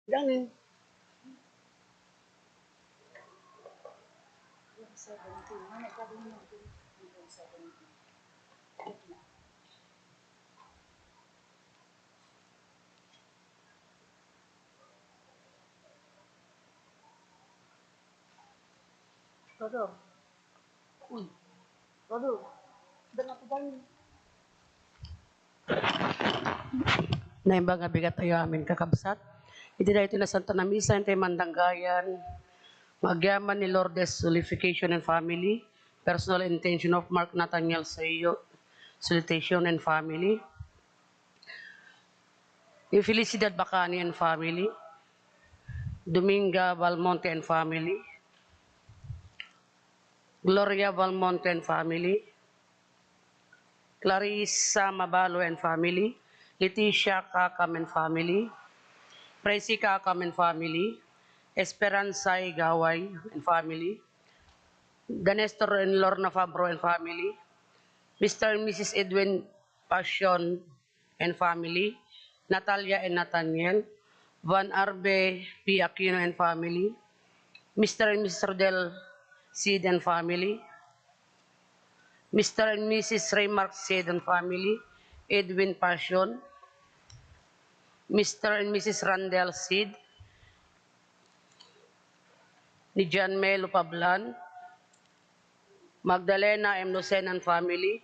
Ganin. Todo. Uy, todo. Dan ako ba na imbang nga bigat tayo amin kakabsat. Iti na ito na Santa na Misa, tayo mandanggayan, magyaman ni Lourdes Solidification and Family, personal intention of Mark Nathaniel sa iyo, Solidification and Family, yung Felicidad Bacani and Family, Dominga Valmonte and Family, Gloria Valmonte and Family, Clarissa Mabalo and Family, Leticia Kakam and Family, Presi Kakam and Family, Esperanza Gaway and Family, Danestor and Lorna Fabro and Family, Mr. and Mrs. Edwin Passion and Family, Natalia and Nathaniel, Van Arbe P. Aquino and Family, Mr. and Mrs. Rodel Sid and Family, Mr. and Mrs. Raymark Sid and Family, Edwin Passion, Mr. and Mrs. Randall Sid, ni John Melo Pablan, Magdalena M. Lucen and Family,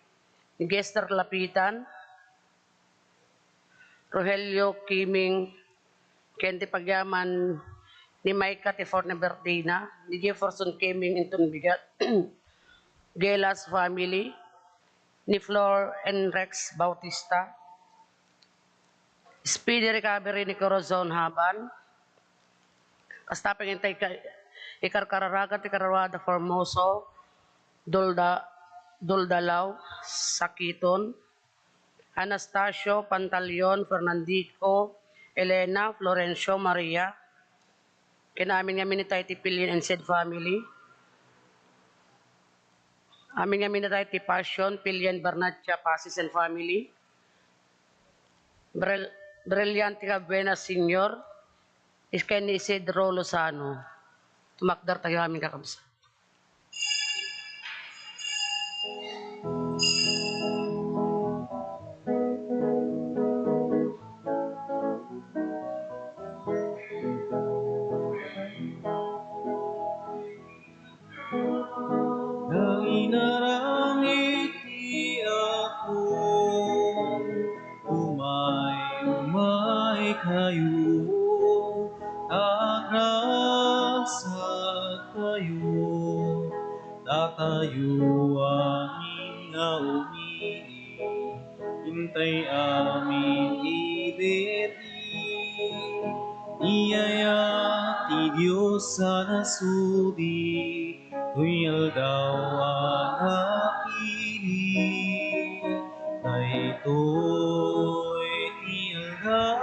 ni Gester Lapitan, Rogelio Kiming, Kente Pagyaman, ni Maika Tifor na birthday na, ni Jefferson Kiming Inton Bigat, Gelas Family, ni Flor and Rex Bautista, Speedy Recovery ni Corazon Haban, kastaping intay ikarkararagat ikararada Formoso, Duldalaw, Sakiton, Anastasio, Pantaleon, Fernandico, Elena, Florencio, Maria, kinamin nga minitay ti Pillion and Sid Family, amin nga minitay ti Passion, Pillion, Bernatcha, Pasis and Family, Brillante Cabuena Senior, iskay ni Isidro Lozano, tumakdar tayo aming kakabsa. Nainarangit di ako, umay kayo, agrasat kayo, tatayo amin nga umili, hintay amin ibeti, iyaya ti Diyos sa nasudi, Tuyal daw ang napili, ay ito'y tiyal daw,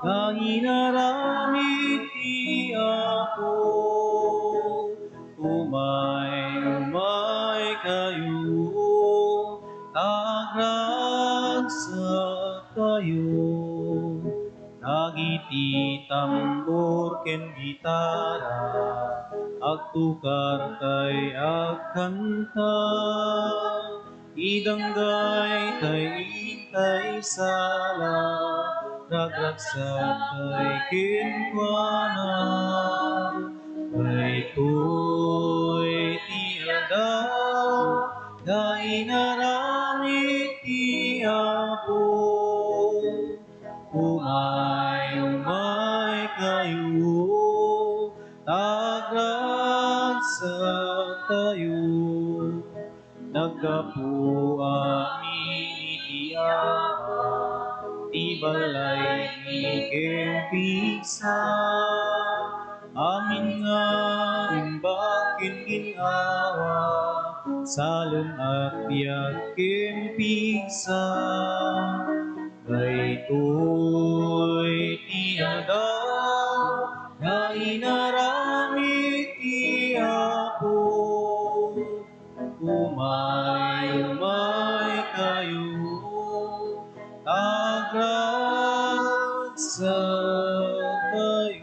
na inaramit di ako. Umay kayo, agragsa kayo, nagiti tambor ken gitara, agtukar kay agkanta, idanggay kay itay sala, ragragsak kay kinkwana, kay to'y tiadaw, na inaramit ti Apo. Umay kayo, agragsa kayo, nagkapo amin itiara, di balay ikempisa, amin nga imbakin ginawa, salong at biyak kempisa, ito'y tiyadaw, na inaramit ti Apo. Umay kayo, agragsa tayo.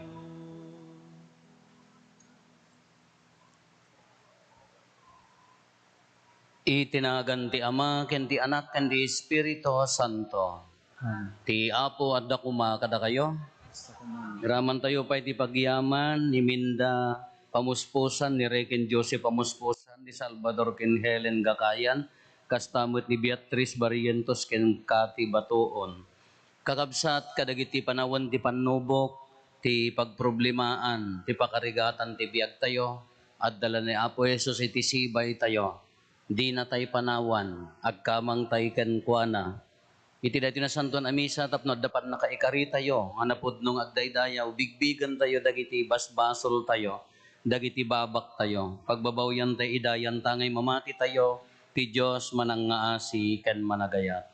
Itinagan ti Ama, ken ti Anak, ken ti Espiritu Santo. Ti Apo at dakuma kada kayo. Graman tayo pa iti pagyaman, ni Minda pamuspusan, ni Reken Jose pamuspusan, ni Salvador ken Helen Gakayan, kastamot ni Beatrice Barrientos ken Kati Batuon. Kakabsat kadagiti panawan ti panubok, ti pagproblimaan, ti pakarigatan ti biag tayo, at dala ni Apo Jesus iti sibay tayo. Di na tayo panawan, agkamang tayo kenkwana. Iti dati na santuan amisa tapno dapat nakaikari tayo, anapod nung agdaydayaw, bigbigan tayo, dagiti basbasol tayo, dagiti babak tayo. Pagbabawyan tayo, idayan tangay mamati tayo, ti Diyos manangaasi ken managayat.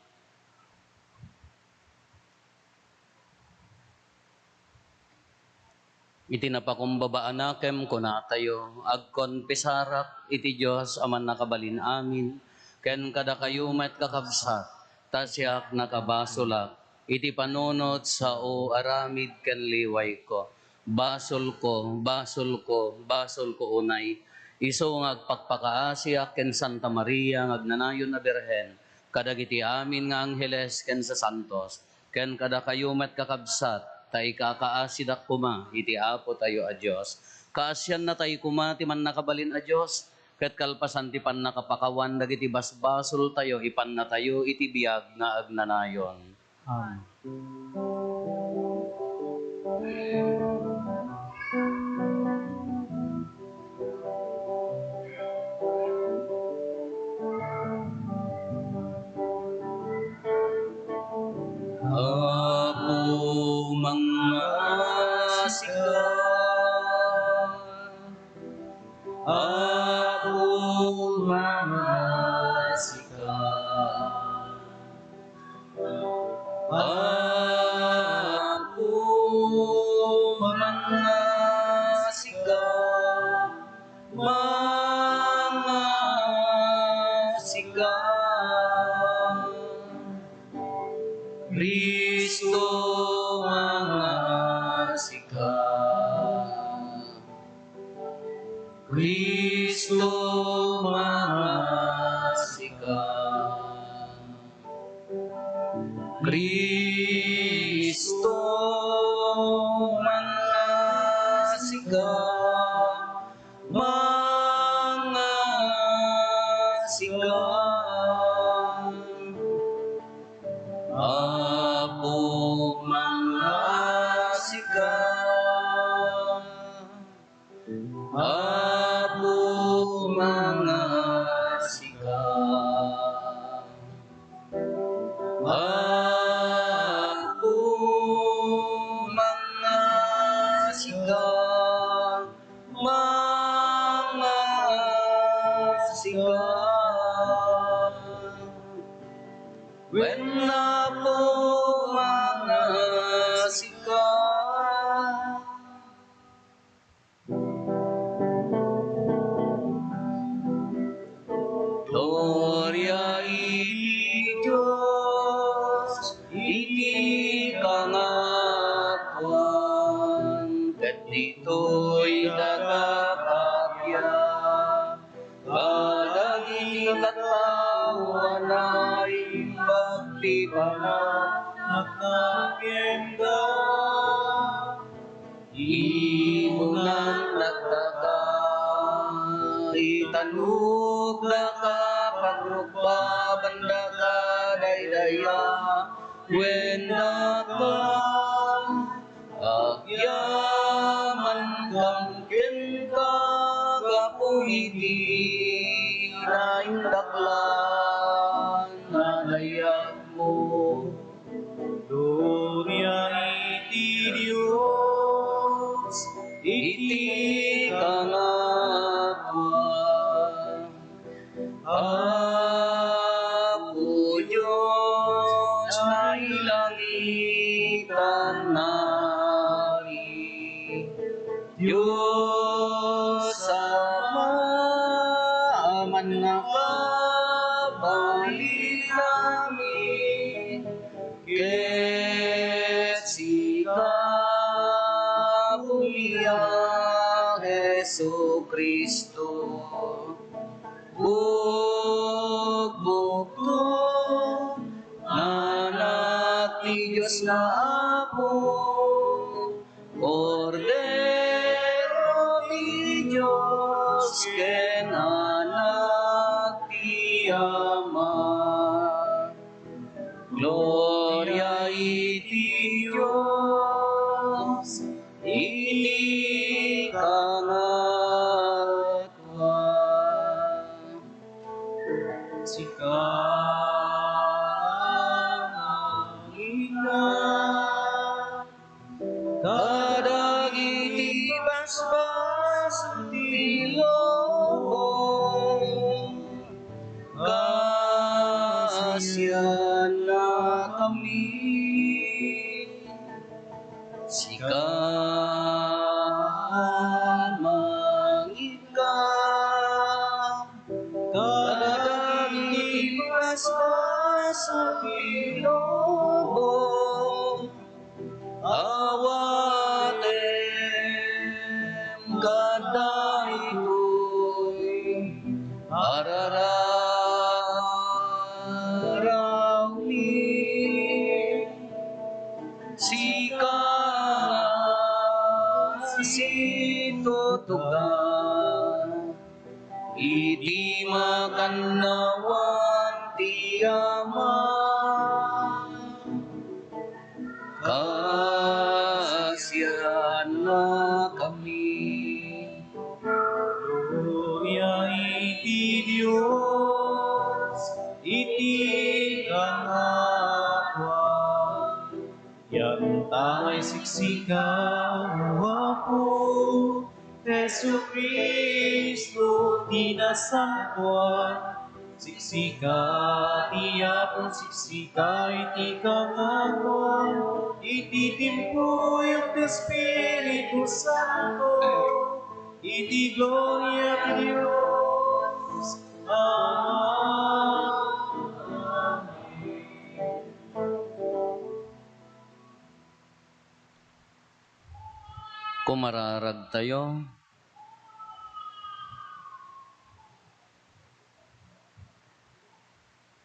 Iti napakumbabaan nakem kuna tayo, agkonpesarak iti Diyos aman nakabalin amin, ken kada kayo met kakabsat, tasyak nakabasolak, iti panunot sa o aramid ken liway ko. Basol ko, basol ko, basol ko unay, iso nga agpakpakaasyak ken Santa Maria ngagnanayon na Birhen, kadagiti amin nga angheles ken sa santos, ken kada kayo met kakabsat, tay kakaasidak kuma, iti Apo tayo a Diyos. Kaasyan na tayo kuma, ti man nakabalin a Diyos, ket kalpasan ti pan nakapakawan, dagiti basbasol tayo, ipan na tayo, iti biag nga agnanayon. Amen. Apo mangasika, Apo mangasika, Apo mangasika, mangasika. Kristo mangasika, Kristo mangasika, Kristo mangasika, mangasika. Apo mangasika, Apo mangasika, Apo mangasika, mangasika. When Apo mangasika, Gloria iti Diyos, iti kangakuan, ket dito'y nagkakakya, kadagiti katawan ay bakti panak Nakakenda, imunan nagtaka, itanug na kapagrugpa, banda ka daydaya, wenda ka, agyaman kang kenka, kapuiti, naindaklan, nadayag mo. Gloria iti Diyos, Iti kangakuan, Apo Diyos na ilangitan nari, Diyos Ama, aman nakabalik namin, ket sika Hallelujah, Jesu Kristo. Bugbugto, anak ni Diyos na Apo, Cordero ni Diyos, ken anak ti Ama. Gloria iti Diyos, iti kangatwa. Kadagiti basbas ti loob, kasyan na kami. Sikaan mangikam, kadagiti basbas ti loob, awatem kadaytoy arararawi situtugan iti makannawan ti Ama. Kasyan na kami. Gloria iti Diyos, iti kangatwa. Yan tayo siksika, Apo, Jesu Kristo, tinasampuan. Siksika, ti Apo, siksika, iti kangatwa. Iti timpuyok ti Espiritu Santo, iti gloria ti Dios. Amen. Kumararag tayo.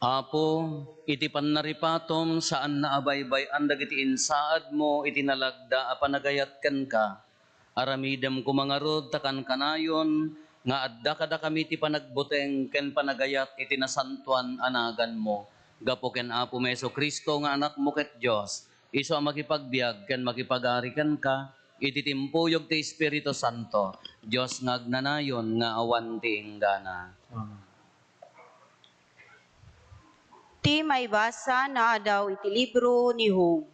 Apo, iti pannaripatom saan na abaybay ang dagiti insaad mo iti nalagda a panagayat ken ka. Aramidem kumangarod takan kanayon nga adda kada kami ti panagbuteng ken panagayat iti nasantuan anagan mo. Gapo ken Apo Meso Kristo nga anak mo ket Dios. Isu a makipagbiag ken makipagari ken ka iti timpuyog ti Espiritu Santo. Dios nga agnanayon nga awan ti inggana. Ti may basa na daw iti libro ni Job.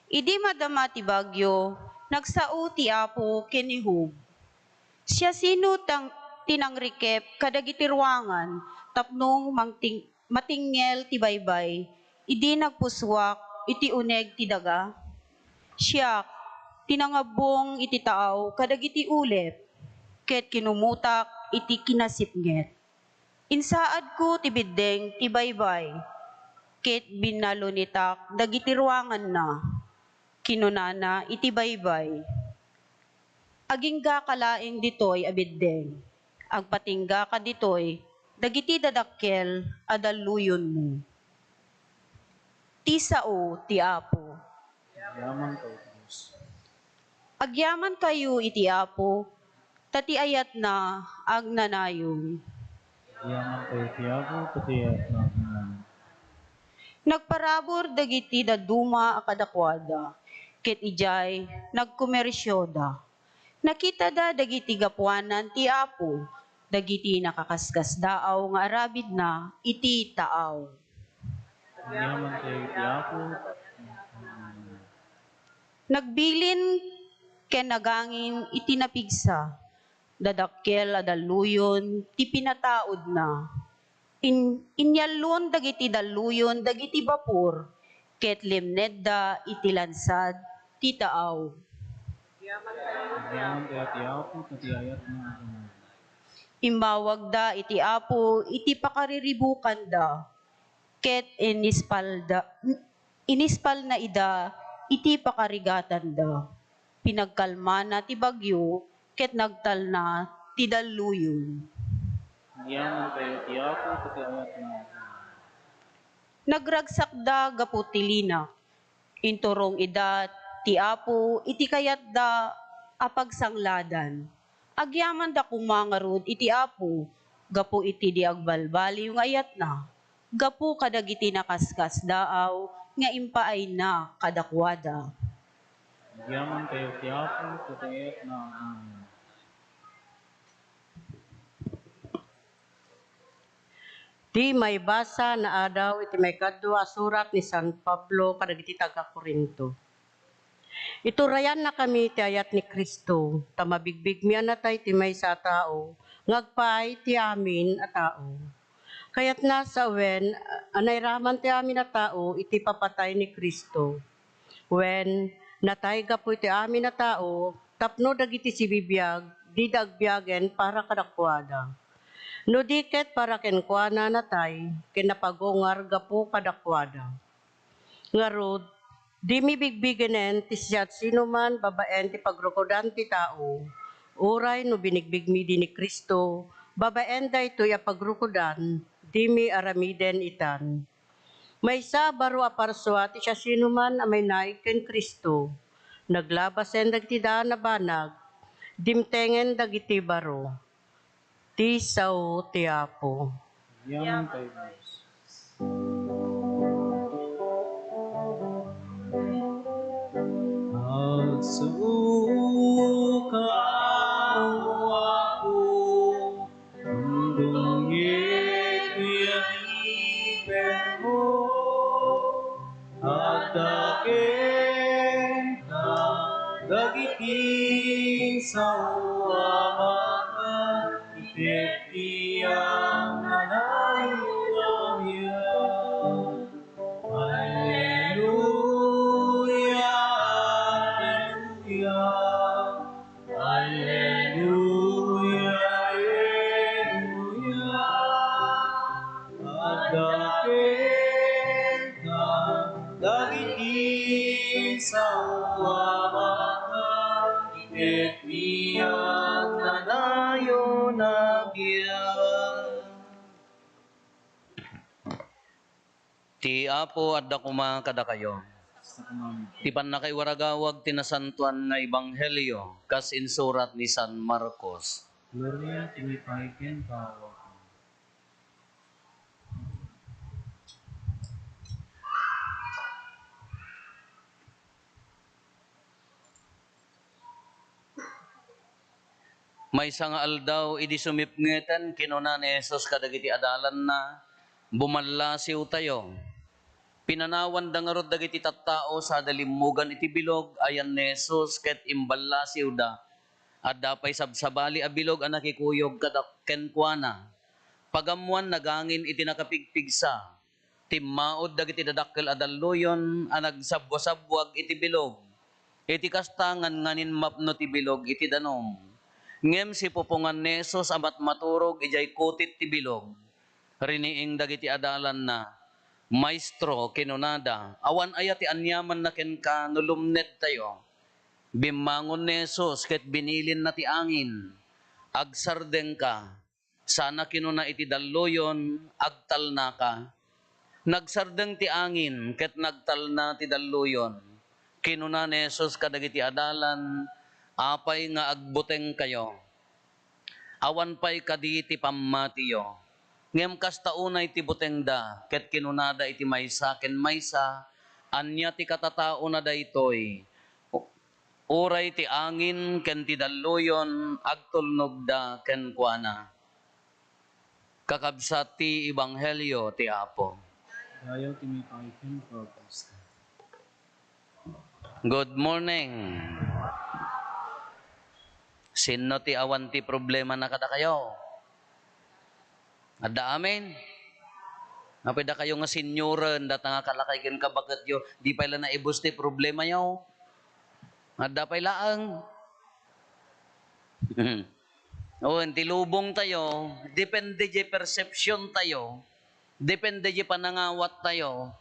Idi madama ti bagyo, nagsao ti Apo ken ni Job. Siya sino tinangrikep kadagiti ruangan, tapnong matingel ti baybay, idi nagpuswak iti uneg ti daga. Siya tinangabong iti taaw kadagiti ulep, ket kinumutak iti kinasipnget. Insaad ko ti biddeng ti baybay, ket binalunitak dagiti ruangan na, kinunana iti baybay. Agingga kalaeng ditoy abiddeng, agpatingga ka ditoy, dagiti dadakkel adaluyon mo. Ti sao ti Apo. Yaman kayo, Diyos. Agyaman kayo iti Apo, tati ayat na agnanayon. Yaman kayo, Tiago, pati at naman. Nagparabor dagiti daduma a kadakwada, ket ijay nagkomersyoda. Nakita da dagiti gapuanan ti Apo, dagiti nakakaskas daaw nga arabid na iti taaw. Yaman kayo, Tiago. Nagbilin ken nagangin iti napigsa, dadakkel adaluyon ti pinataod na. Inyalon dagiti daluyon dagiti bapor, ket limnedda iti lansad ti taaw. Yaman kayo, Tiago, pati ayat naman. Imbawag da iti Apo iti pakariribukan da, ket inispal na ida iti pakarigatan da. pinagkalma na ti bagyo, ket nagtal na ti daluyon. Yaman kayo ti Apo, pati ayat na. Nagragsak da gapu ti lina, inturong ida ti Apo, iti kayat da apagsangladan. Agyaman da kumangarod iti Apo, gapu iti di agbalbali yung ayat na. Gapu kadagiti nakaskas daaw, nga impaay na kadakwada. Yaman kayo ti Apo, pati ayat na. Di may basa na adaw iti may kadwa surat ni San Pablo kadagiti taga-Korinto. Iturayan na kami ti ayat ni Kristo, tamabigbig miyan na tayo ti may sa tao, ngagpay ti amin a tao. Kaya't nasa wen, anayraman ti amin a tao, iti papatay ni Kristo. Wen, natay gapu iti amin a tao, tapno dagiti sibibiyag, di dagbiyagen para kadakwada. No diket para kenkwana natay, kinapagungar gapu kadakwada. Ngarod, di mi bigbigenen ti siyat sino man babaen ti pagrukodan ti tao. Uray no binigbig mi di ni Kristo, babaen da ito ya pagrukodan, di mi aramiden itan. May sa baro aparswa ti siya sino man amay naik ken Kristo. Naglabasen dagiti daan na banag, dimtengen dagiti baro. Ti sao ti Apo. Yaman kayo Diyos. Agsuka o ako, tundungit iyan mo, at akin na dagiting sa uwamakan, itipiyang nanayulamyan. Alleluia, alleluia, alleluia, alleluia. At dakit na dagiti sa uwamakan, itipiyang nanayo na biyan. Ti Apo adda kuma kada kayo. Sa kumami. Ti pannakay waragawag tinasantuan nga ebanghelyo kas insurat ni San Marcos. Gloria tiwi paiken kawa. May nga aldaw idi sumipngetan kinuna ni Jesus kadagiti adalan na bumalasiw tayo. Pinanawan da nga rod dagiti tattao sa dalimugan iti bilog ayan ni Jesus ket imbalasiw da. At dapay sabsabali a bilog a nakikuyog kenkwana. Pagamuan nagangin iti nakapigpigsa. Timmaod dagiti dadakkel a dalluyon a nagsabwasabwag iti bilog. Iti kastangan nganin mapno ti bilog iti danom. Ngem si pupungan ni Jesus amat maturog ijay kutit ti bilog. Riniing dagiti adalan na, Maestro, kinunada, awan aya ti anyaman na kenka nulumned tayo. Bimangon ni Jesus ket binilin na ti angin. Agsardeng ka, sana kinuna iti dalluyon, agtal na ka. Nagsardeng ti angin ket nagtal na ti dalluyon. Kinuna ni Jesus kadagiti adalan, apay nga agbuteng kayo. Awan pay kadi ti pammatiyo. Ngem kastaunay ti buteng da, ket kinunada iti maysa ken maysa, anya ti katatao na daytoy. Uray ti angin ken ti dalluyon, agtulnog da ken kuana. Kakabsat ti ebanghelyo ti Apo. Dayaw tiwi paiken kawa. Good morning. Sino ti awan ti problema na kada kayo? Adda amin? Napida kayo nga senyoren, data nga kalakay ken kabagat yo, di pala na ibus ti problema yo. Adda pay laang. O, ti lubong tayo, depende di perception tayo, depende di panangawat tayo.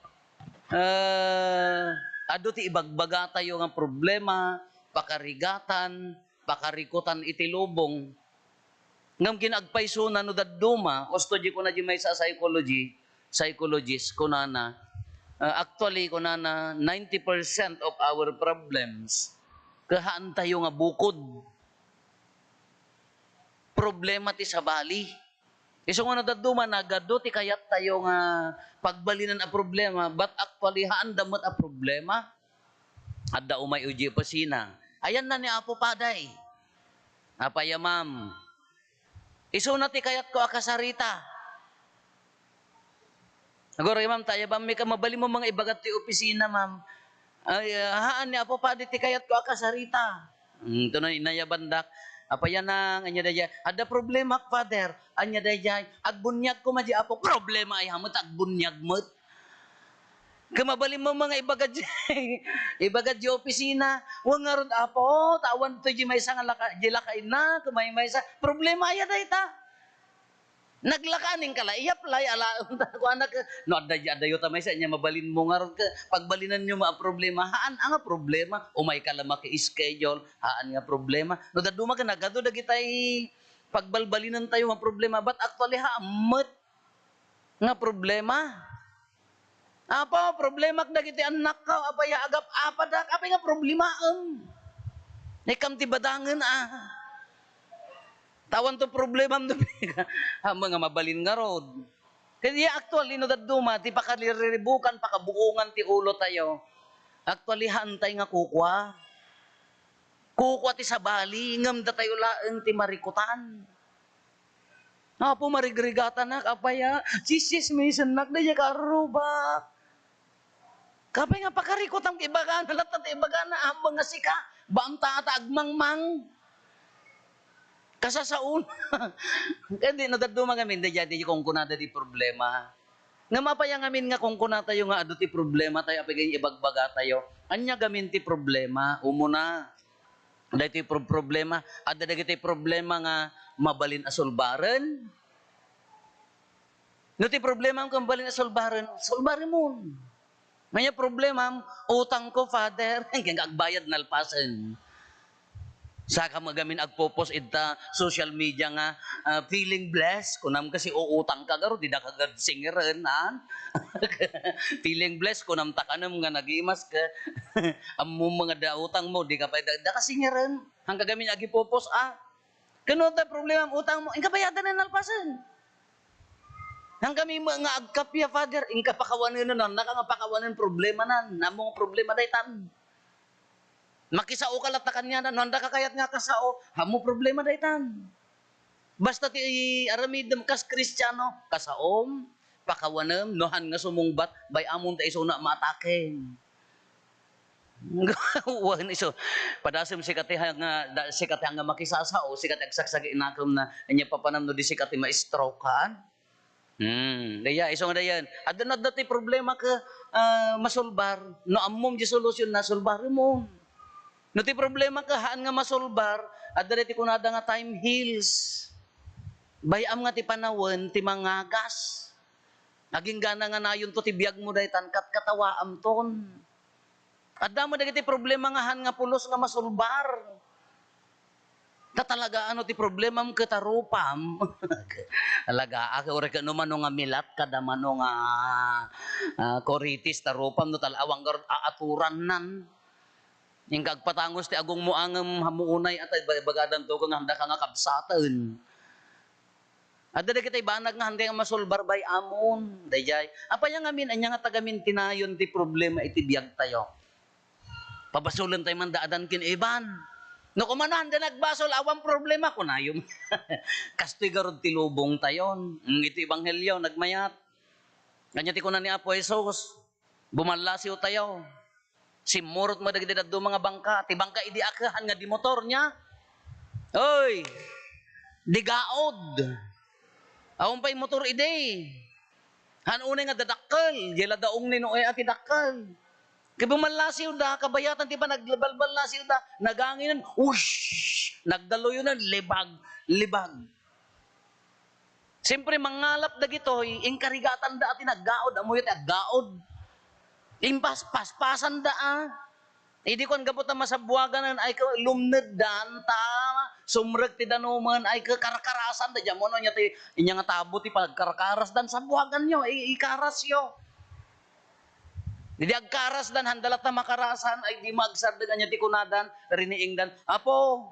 Ado ti ibagbaga tayo nga problema, pakarigatan, pakarikutan iti lubong. Ngam ginagpayso na no dadduma, o study ko na di may sa psychologist ko na actually ko na 90% of our problems kahaan tayo nga bukod. Problema ti sa bali. Iso nga nadaduma nagado ti kayat tayo nga pagbalinan a problema, but actually haan damot a problema. Adda umay uji pasina. Ayan na ni Apo Paday. Apaya ma'am. Iso na ti kayat ko akasarita. Agora ma'am, tayo ba may kamabali mo mga ibagat ti opisina ma'am. Ay, haan ni Apo Paday ti kayat ko akasarita. Ito na inayabandak. Apaya nang, anya daya, ada problema, Father. Anya daya, agbunyag ko madya Apo. Problema ay hamot, agbunyag mo. Kamabali mo mga ibagad di opisina. Huwag nga ron, Apo, tawan to di may sa lakay na, kumay may sa. Problema ay day ta. Naglakaning kala, i-apply, alaon ta ko anak. No, adayo tamay sa inyo, mabalin mo nga ron ka. Pagbalinan nyo mga problema, haan nga problema. Umay ka lang maki-schedule, haan nga problema. No, daduma ka na, gado na kita'y pagbalbalinan tayo mga problema. But actually, haamot nga problema. Apa, problema na kiti anak ka, apaya agap apadak, apay nga problema Ikam ti badangan Tawan to problema mo mga mabalin nga rod. Kaya actually no daduma ti pakaliribukan pakabuungan ti ulo tayo. Actually hantay nga kukwa. Kukwa ti sabali ngam da tayo laeng ti marikutan. Apo marigrigatan na kapaya sisis misan nak da karuba. Kapay nga pakarikutan ti ibagana latat ti ibagana ambang nga sika banta at agmangmang. Kasasaun. Kaya di nadaduma kami, hindi jadi kung kunada di problema. Nga mapaya ngamin nga kung kunada tayo nga ado ti problema tayo, apigay ibagbaga tayo. Anya gamin ti problema, umuna. Ada ti problema, ada ti problema nga mabalin asolbaran. No ti problema kung mabalin asolbaran, solbaran mo. May problema, utang ko, Father, kaya agbayad nalpasan. Saka magamin agpopos ita social media nga feeling blessed kunam kasi uutang ka garo di da kagad singeran feeling blessed kunam takanam nga nagimas ka ammo mga dautang mo di ka pa da ka singeran hangga gamin agipopos kuno ta problema utang mo inka bayadan na nalpasan hangga mi nga agkapya Father inka pakawanen na naka nga pakawanen problema nan namong problema daytan. Makisao ka latakan niya na, nanda ka kayat nga kasao, hamo problema daytan. Basta ti aramidem kas Kristiyano, kasaom, pakawanem, nohan nga sumungbat, bay amon ta iso na mataken. Wan iso, padasem sikati nga makisasao, sikati agsaksagi inakom na, anya papanam no di sikati ma-stroke kaan. Daya, iso nga dayan. Adun na dati problema ka masolbar, no amom di solusyon na solbar mo. No ti problema ka haan nga masolbar adda ti kunada nga time heals. Bayam nga ti panawon ti mangagas. Naging gana nga nayon to ti biag mo daytan kat katawaam ton. Adda mo dagiti problema nga haan nga pulos nga masolbar. Tatalaga ano ti problema mo katarupam. Alaga ako ore ka no mano nga milat kada mano nga koritis tarupam no talawang garod aaturan nan. Yung kagpatangos ti agong muangam hamuunay at bagadan to kung handa ka nga kabsatan. At dada kita'y banag nga handa nga masolbar bay amon. Dayjay. Apaya nga min, anya nga tagamin tinayon ti problema iti biyag tayo. Pabasulan tayo man daadan kin iban. No kumano handa nagbasol, awang problema ko na yung kastoy garod ti lubong tayon. Iti ebanghelyo, nagmayat. Kanya ti kunan ni Apo Jesus, bumalasiw tayo. Simurot mo dagiti dadto mga bangka, ti bangka idi akahan nga di motor niya. Oy. Digaod. Awon pay motor ide. Hanunay nga dadakkel, yela daong ni noe ati dakkel. Kay bumalasiw da kabayatan ti ba nagbalbalasiw da, naganginan, ush, nagdaluyonan libag. Siyempre mangalap dagitoy, inkarigatan da ati naggaod, amoy ati aggaod. Paspasan da Idi kon gabot na masabwagan ay ka lumned dan ta sumrek ti danuman ay ka karakarasan da jamo no nya ti inya nga tabo ti pagkarakaras dan sabwagan nyo ikaras yo. Didi agkaras dan handalat na makarasan ay di magsar dengan nya ti kunadan riniing dan apo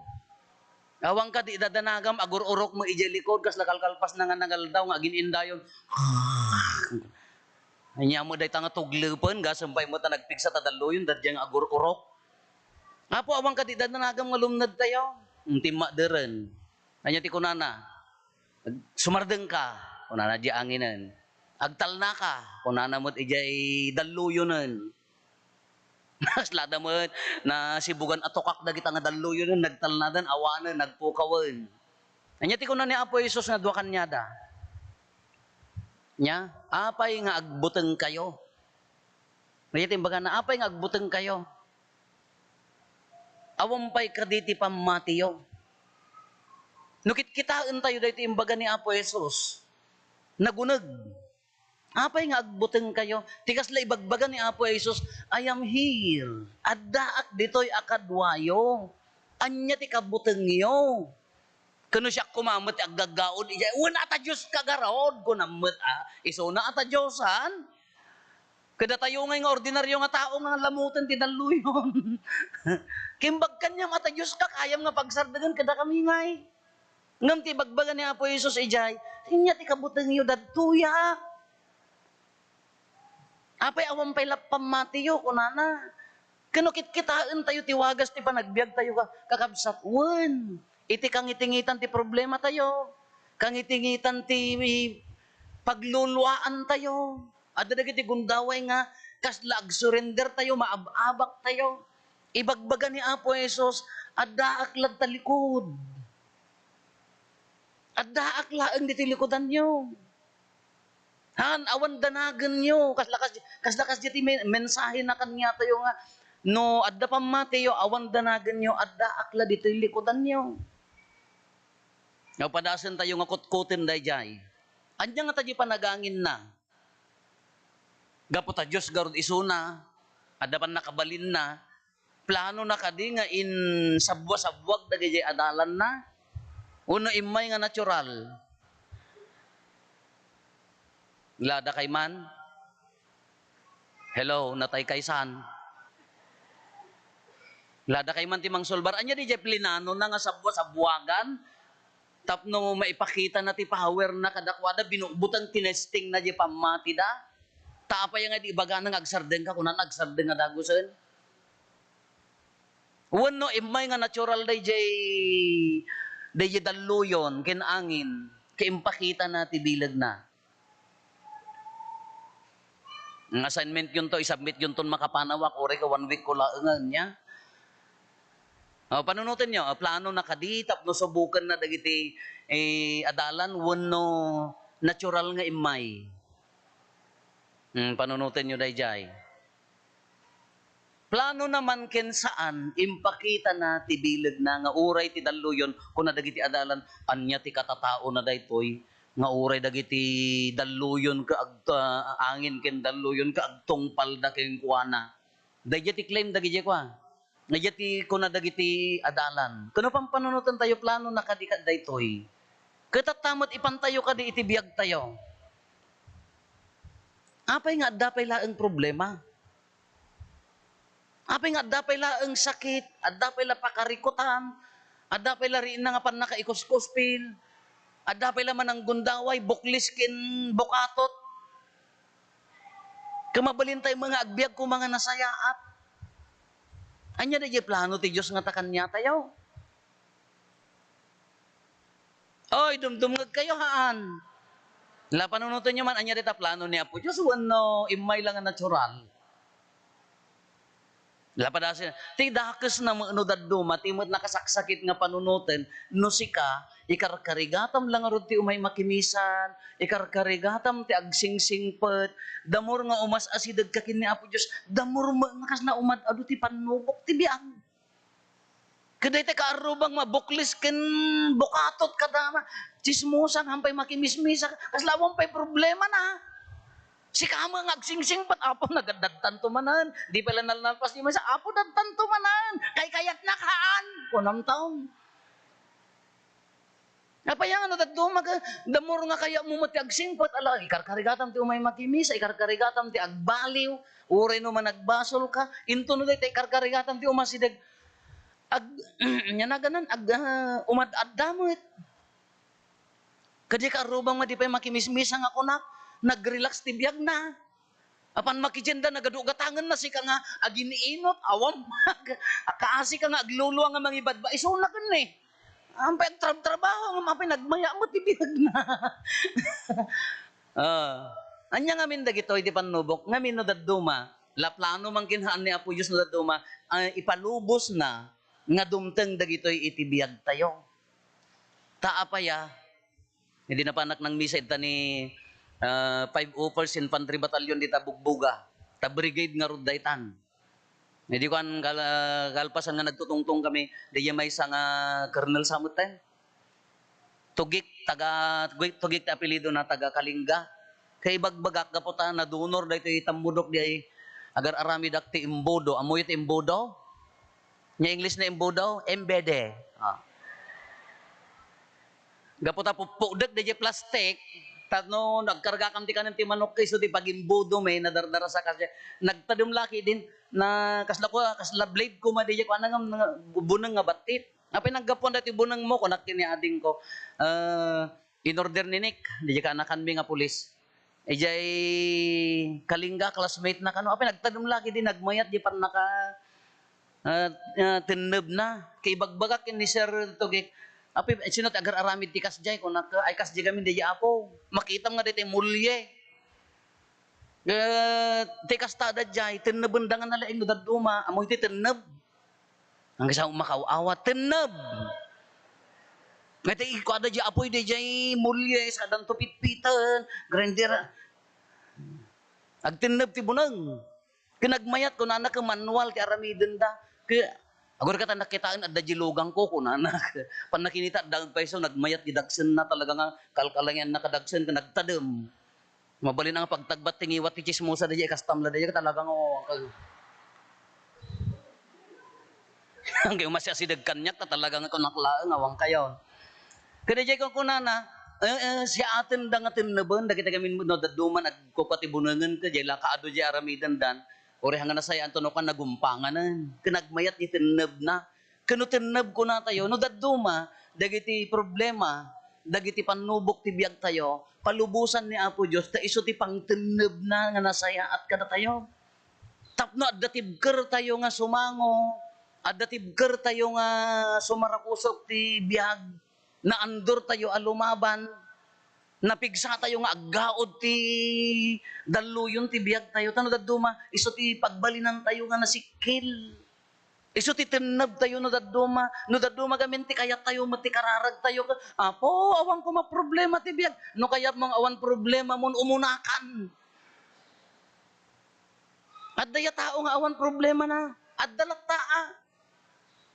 awang ka di dadanagam agur-urok mo ije likod kas lakalkalpas na nga nagaldaw nga ginindayon. Anya mo day tanga tuglepen ga sampay mo ta nagpigsa ta daluyon dadyang agur-urok. Apo awang ka di dadanagam nga lumned tayo. Timma deren. Anya ti kunana. Sumardeng ka kunana di anginan. Agtalna ka kunana mo't ijay daluyonen. Naslada mo na sibugan atokak dagita nga daluyonen nagtalnadan awanen nagpukawen. Anya ti kunana ni Apo Jesus nga duwa kanyada. Nya, apay nga agbuteng kayo. Ngayon timbaga na apay nga agbuteng kayo. Awampay kaditi pamatiyo. Nukit kitaan tayo dahito imbaga ni Apo Jesus. Nagunag. Apay nga agbuteng kayo. Tikas la ibagbaga ni Apo Jesus, I am here. Addaak dito'y akadwayo. Anya ti kabuteng niyo. Kano siya kumamot aggagaon ija una ata Dios kagarod kunamot iso na ata Diosan kada tayo nga ordinaryo nga tao nga lamutan ti daluyon kimbag kanya ata Dios ka kayam nga pagsardagan kada kami ngay ngam ti bagbagan ni Apo Jesus ijay inya ti kabuteng yu dadtuya apay awam pay lapamatiyo kunana kano kitkitaan tayo tiwagas ti panagbiag tayo ka kakabsat wen iti kangitingitan ti problema tayo. Kangitingitan ti pagluluaan tayo. At dagiti gundaway nga, kasla surrender tayo, maababak tayo. Ibagbaga ni Apo Jesus, addaak lang talikod. Addaak lang diti likodan nyo. Han, awan danagan nyo. Kasla diti mensahe na kanya tayo nga, no, adda pamatayo, awan danagan nyo, addaak lang diti likodan nyo. Nga padasan tayo nga kutkutin day jay. Anya nga tayo panagangin na. Gapo ta Diyos garod isuna. Adapan nakabalin na. Plano na kadi nga in sabwa-sabwag dagay jay adalan na. Uno imay nga natural. Lada kay man. Hello, natay kay san. Lada kay man timang sulbar. Anya di jay plinano na nga sabwa-sabwagan. Tapno maipakita na ti power na kadakwada binubutan tinesting na di pamati da. Taapay nga di ibaga nang agsardeng ka kunan agsardeng nga dagusen. Wano imay nga natural day daluyon ken angin kaimpakita na ti bilag na. Ang assignment yun to isubmit yun ton makapanawak ore ka 1 week ko laengan nya. Panunutin nyo, plano na kaditap no subukan na dagiti adalan wano natural nga imay. Panunutin nyo dayjay. Plano naman ken saan impakita na ti bilag na nga uray ti daluyon kuna dagiti adalan anya ti katatao na daytoy nga uray dagiti daluyon ka angin ken daluyon ka agtungpal da ken kuana. Dayjay ti claim dagiti kwa. Nagyati ko na dagiti adalan. Kano pang panunutan tayo plano na kadikat daytoy. Katatamot ipantayo kadi iti biyag tayo. Apay nga dapay laeng problema. Apay nga dapay laeng sakit, dapay la pakarikutan, dapay la rin na nga pan nakaikos-kospil, dapay la man ang gundaway, buklis kin bukatot. Kamabalin tayo mga agbyag ko mga nasayaat. Anya na plano ti Diyos nga takan niya tayo. Oy, dumdumag kayo haan. La panunutan nyo man, anya dita plano ni Apo Diyos, wano, imay lang nga natural. La padasin, ti dakes na mga daddo, matimot nakasaksakit nga panunutan, no sika, ikarkarigatam lang arod ti umay makimisan, ikarkarigatam ti agsingsingpet, damor nga umas asidag kakin ni Apo Diyos, damor makas na umad adu ti panubok ti biang. Kaday ti kaarubang mabuklis ken bukatot kadama, chismusan hampay makimismisa, kaslawang pay problema na. Si kama nga agsingsing pat apo nagadadtan tumanan. Di pala nalalapas ni masa apo dadtan tumanan. Kay kayat nakaan. Kunam taon. Napayang ano dadto maga damor nga kaya mo mati agsingpat ala ikarkarigatam ti umay makimis ikarkarigatam ti agbaliw uray no man nagbasol ka into no day ti ikarkarigatam ti umasidag ag nya na ganan ag umad-addamit. Kadi ka rubang madi pay makimismis nga kunak nag-relax ti biyag na. Apan makijenda nagadugatangan na si ka nga aginiinot awam kaasi ka nga agluluwa nga mangibadba isuna ken ni. Ang trabaho nga mapay nagmaya mo ti biyag na. Anya nga min dagito iti panubok ngamin no dadduma la plano man kinhaan ni Apo Dios no dadduma ipalubos na nga dumteng dagitoy iti biyag tayo. Taapaya hindi na panak ng misa ita ni 501st Infantry Battalion di Tabugbuga. Ta brigade nga rod daytan. Hindi ko an kalpasan nga nagtutungtong kami di may sa nga Colonel Samutan. Tugik ta apelyido na taga Kalinga. Kay bagbagak gaputa na donor dayto itambudok di agar arami dakti imbodo. Amoy ti imbodo? Nya English na imbodo, embede. Gaputa pupudek di plastic. Tano nagkarga kam ti kanan ti manok kay so di pagimbodo may nadardara sa kasya. Nagtadum laki din na kasla blade ko madi ko anang bunang nga batit. Apay naggapon dati bunang mo ko nakini ading ko. In order ni Nick, di ka anakan mi nga pulis. Ejay Kalinga classmate na kano. Apay nagtadum laki din nagmayat di pan naka tineb na kay bagbagak ni Sir Tugik. Api sinot agar aramid ti kasjay ko nak ay kasjay kami di apo. Makita nga dito mulye. Ti kastada jay tinnebendangan na laing daduma amoy ti tenneb. Ang sa makawawa tenneb. Ngati ko ada jay apoy di jay mulye sa dan tupit-pitan grinder. Ag tenneb ti bunang. Kinagmayat ko na anak manual ti aramiden da. Agor kata nakitaan adda jilugang ko kunanak. Pan nakinita dag paiso nagmayat gidagsen na talaga nga kalkalangan nakadagsen ka nagtadem. Mabalin ang pagtagbat tingiwat ti chismosa dayay kastamla dayay talaga nga ang kayo masyasideg kanyak ta talaga nga kunaklaan awang kayo. Kada jay ko kunana siya atin da nga tineben da kita gamin no daduman agkupatibunangan ka jay lakaado jay aramidan dan. Ori hanga na saya anto no kan nagumpanganan. Kinagmayat ni tineb na. Kano tineb ko na tayo. No daduma, dagiti problema, dagiti panubok ti biyag tayo, palubusan ni Apo Diyos, ta iso ti pang tineb na nga nasaya at kada tayo. Tapno at datibker tayo nga sumango, at datibker tayo nga sumarakusok ti biyag, na andor tayo alumaban, napigsa tayo nga aggaod ti daluyon ti biyag tayo tano daduma iso ti pagbalinan tayo nga nasikil iso ti tineb tayo no daduma gamin ti kayat tayo mati kararag tayo apo awan ko maproblema ti biyag no kayat mong awan problema mon umunakan at daya tao nga awan problema na at dalat taa.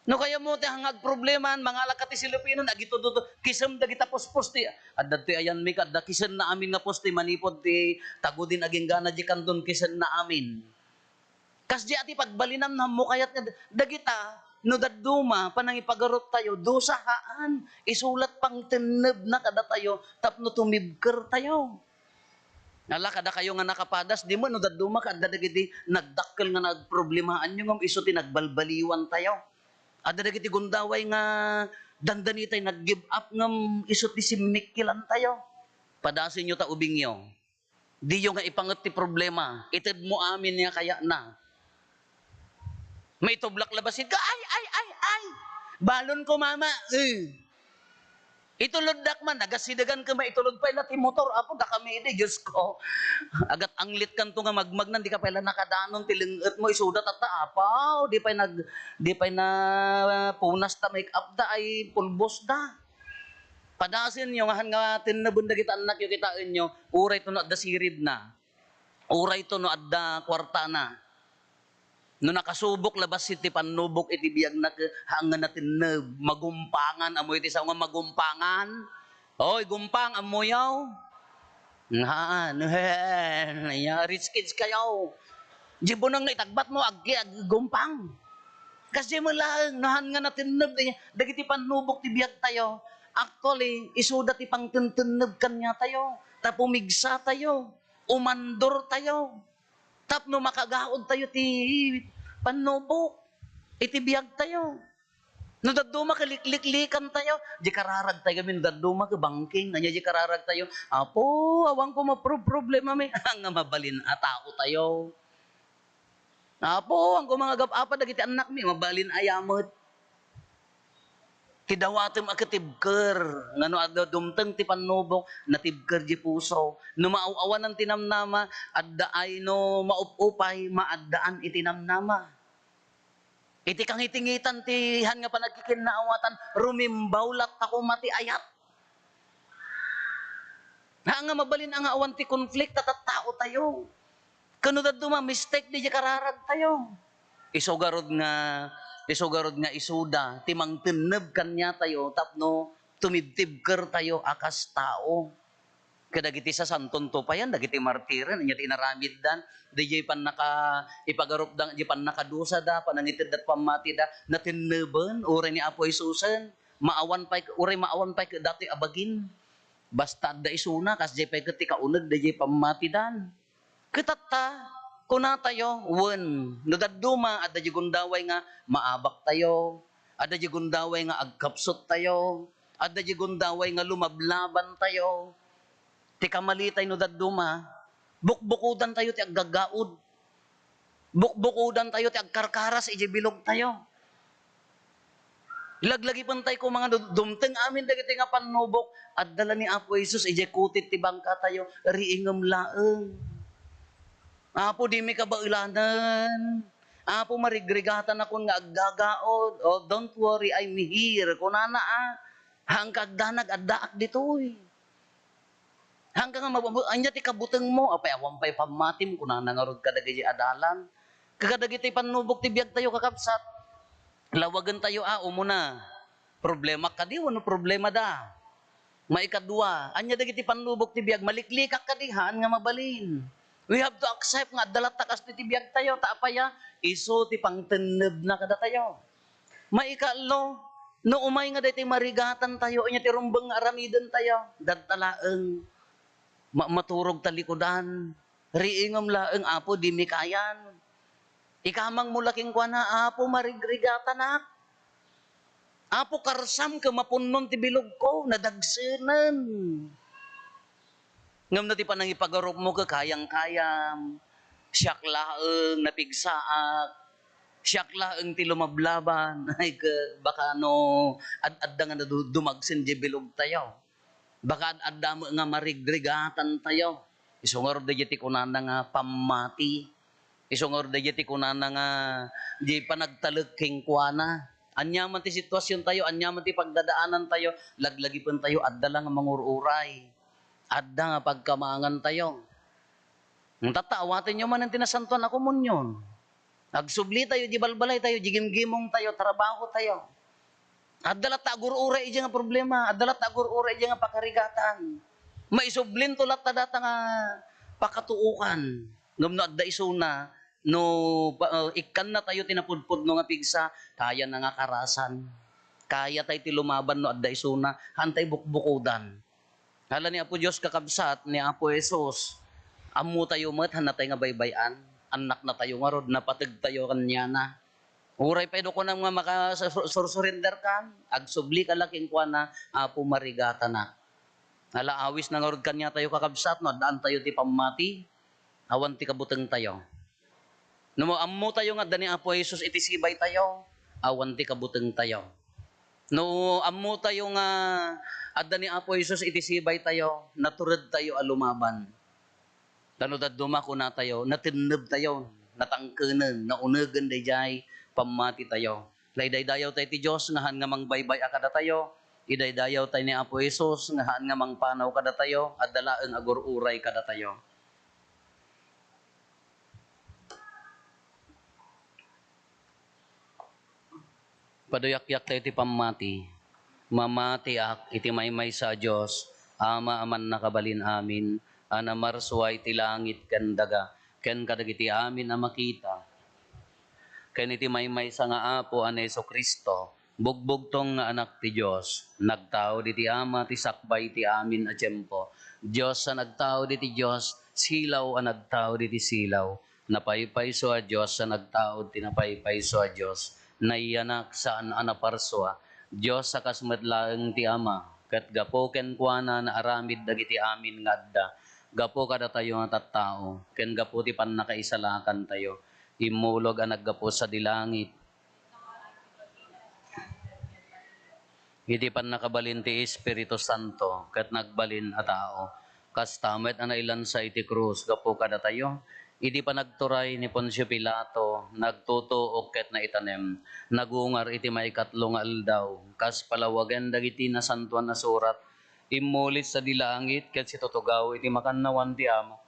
No kaya mo ti hangag probleman mga lakati Silipino agituduto kisem dagita pospos ti adda ti ayan mi kadda kisen na amin nga posti manipod ti tagudin aging gana di kanton kisen na amin. Kasdi ati pagbalinam na mo kayat nga dagita no dadduma panangipagarot tayo dusahaan isulat pang tineb na kada tayo tapno tumibker tayo. Nala kada kayo nga nakapadas di mo no dadduma kadda dagiti nagdakkel nga nagproblemahan nyo ngam iso ti nagbalbaliwan tayo. Ada dagiti gundaway nga dandanitay nag-give up ngam isot ti simmikilan tayo. Padasin nyo ta ubing nyo. Di yung nga ipangat ti problema. Ited mo amin nga kaya na. May tublak labasin ka. Ay! Balon ko mama. Itulod dak man, nagasidagan ka maitulod pa ila ti motor. Apo da kami ide, Diyos ko. Agat anglit kan to nga magmagnan, di ka pa ila nakadanon, tilingat mo, isudat at apaw. Di pa na punas ta make up da, ay pulbos da. Padasin nyo, nga tinabunda kita anak yung kitain nyo, uray to no adda sirid na. Uray to no adda kwarta na. No nakasubok labas iti panubok iti biyag na hangan natin na magumpangan. Amoy iti sa nga magumpangan. Oy, gumpang amoyaw. Rich kids kayo. Di mo nang naitagbat mo, gumpang. Kasi mo lang, nahan nga natin nab, dagiti panubok ti biyag tayo. Actually, isuda ti pang tintinab kanya tayo. Tapumigsa tayo. Umandor tayo. Tapno makagaod tayo ti panubok. Iti biyag tayo. No daduma kalikliklikan tayo. Di kararag tayo kami, no daduma ka banking. Anya di kararag tayo. Apo, awang ko problema may. Nga mabalin tao tayo. Apo, ang kumangagap apa dagiti anak mi mabalin ayamot. Kidawatem akatibker ngano adda dumteng ti panubok natibker di puso. No maawawan ng tinamnama adda ay no maupupay maaddaan itinamnama. Iti kang itingitan ti han nga panagkikinnaawatan rumimbawlat ako mati ayat. Nga mabalin ang awan ti konflikt tatatao tayo. Kano daduma mistake di kararag tayo. Isugarod nga isuda timang tineb kanya tayo tapno tumibtibker tayo akas tao. Kadagiti sa santon to pa yan dagiti martiren anya inaramid dan di pan naka ipagarup dang di pan nakadusa da panangitid dat pamati da natineben ure ni Apo Jesusen maawan pay dati abagin. Basta da isuna kas di pay ket kauneg di pamati dan. Kitata, kuna tayo, no daduma, ada gundaway nga maabak tayo, ada gundaway nga agkapsot tayo, ada gundaway nga lumablaban tayo, ti kamalitay no daduma, bukbukudan tayo ti aggagaud, bukbukudan tayo ti agkarkaras, bilog tayo. Laglagi pantay ko mga dumteng amin dagiti nga panubok, at dala ni Apo Jesus, kutit ti bangka tayo, riingam laeng. Apo di mi kabaulanan. Apo marigrigatan ako nga aggagaod. Oh, don't worry, I'm here. Kunana hangkag danag addaak ditoy. Hanggang anya ti kabuteng mo, apay awan pay pamatim kunana nga rod kadagiti adalan. Kagadagiti panubok ti biag tayo kakabsat. Lawagan tayo umuna. Problema ka di, wano problema da. Maikadua, anya dagiti panubok ti biag maliklikak kadihan nga mabalin. We have to accept nga dalat takas ti tibiyag tayo taapaya iso ti pangteneb na kada tayo. Maikalo no umay nga daytoy marigatan tayo nya ti rumbeng nga aramiden tayo dadtalaeng maturog talikodan riingom laeng Apo di mi kayan. Ikamang mulaking kuana Apo marigrigatan nak. Apo karsam ka mapunnon ti bilog ko nadagsenan. Ngam na ti panang ipagarup mo ka kayang-kayam, siyak laeng napigsaak, siyak laeng ti lumablaban, ay baka no, ad-adda nga dumagsin di bilog tayo. Baka ad-adda mo nga marigregatan tayo. Isungor da ti kunana nga pamati. Isungor da ti kunana nga di panagtalagking kuana. Anya man ti sitwasyon tayo, anya man ti pagdadaanan tayo, laglagi pun tayo, adda lang nga mangururay. Adda nga pagkamangan tayo. Ang tataawatin nyo man ang tinasantuan ako munyon. Agsubli tayo, di balbalay tayo, di gimgimong tayo, trabaho tayo. Addalat tagur-uray di nga problema, addalat tagur-uray di nga pakarigatan. Maisublin to lat data nga pakatuukan. Ngam no adda isuna, no ikan na tayo tinapudpud no nga pigsa, kaya na nga karasan. Kaya tayo ti lumaban no adda isuna, hantay bukbukudan. Hala ni Apo Diyos kakabsat ni Apo Jesus, amu tayo met hanatay nga baybayan, anak na tayo nga rod, napatag tayo kanya na. Uray pa ko nang nga makasurrender kan, agsubli ka laking kwa na, Apo marigata na. Hala awis na nga rod kanya tayo kakabsat, no, daan tayo ti pamati, awan ti kabuteng tayo. No, amu tayo nga dani Apo Jesus, itisibay tayo, awan ti kabuteng tayo. No, amu tayo nga adda ni Apo Jesus itisibay tayo, naturad tayo alumaban. Tanudad dumako na tayo, natineb tayo, natangkenen, naunegan dayjay pamati tayo. Layday-dayaw tayo ti Dios nga han nga mangbaybay akada tayo. Idaydayaw tayo ni Apo Jesus nga han nga mangpanaw kada tayo, adalaeng agur-uray kada tayo. Paduyak-yak tayo ti pamati. Mamati ak iti maymay sa Diyos, ama aman nakabalin amin. ana marsway ti langit ken daga, ken kadagiti amin na makita. Ken iti maymay sa nga apo an Hesu Kristo, bugbugtong nga anak ti Dios, nagtao di ti ama ti sakbay ti amin a tiempo. Dios sa nagtao di ti Dios, silaw a nagtao di ti silaw. Napaypayso a Dios sa nagtao ti napaypayso a Dios. Naiyanak saan a naparswa, Dios sa kasmetlaeng ti ama, ket gapo ken kuana na aramid dagiti amin nga adda. Gapo kada tayo nga tattao, ken gapo ti pannakaisalakan tayo. Imulog ang naggapo sa dilangit. Iti pan nakabalin ti Espiritu Santo, kat nagbalin a tao. Kas tamet ang nailan sa iti krus, gapo kada tayo. Iti pa nagturay ni Poncio Pilato, nagtutuok ket na itanem, nagungar iti maikatlong aldaw, kas palawagan dagiti na santuan na surat, imulit sa dilangit ket si tutugaw iti makannawan ti amo.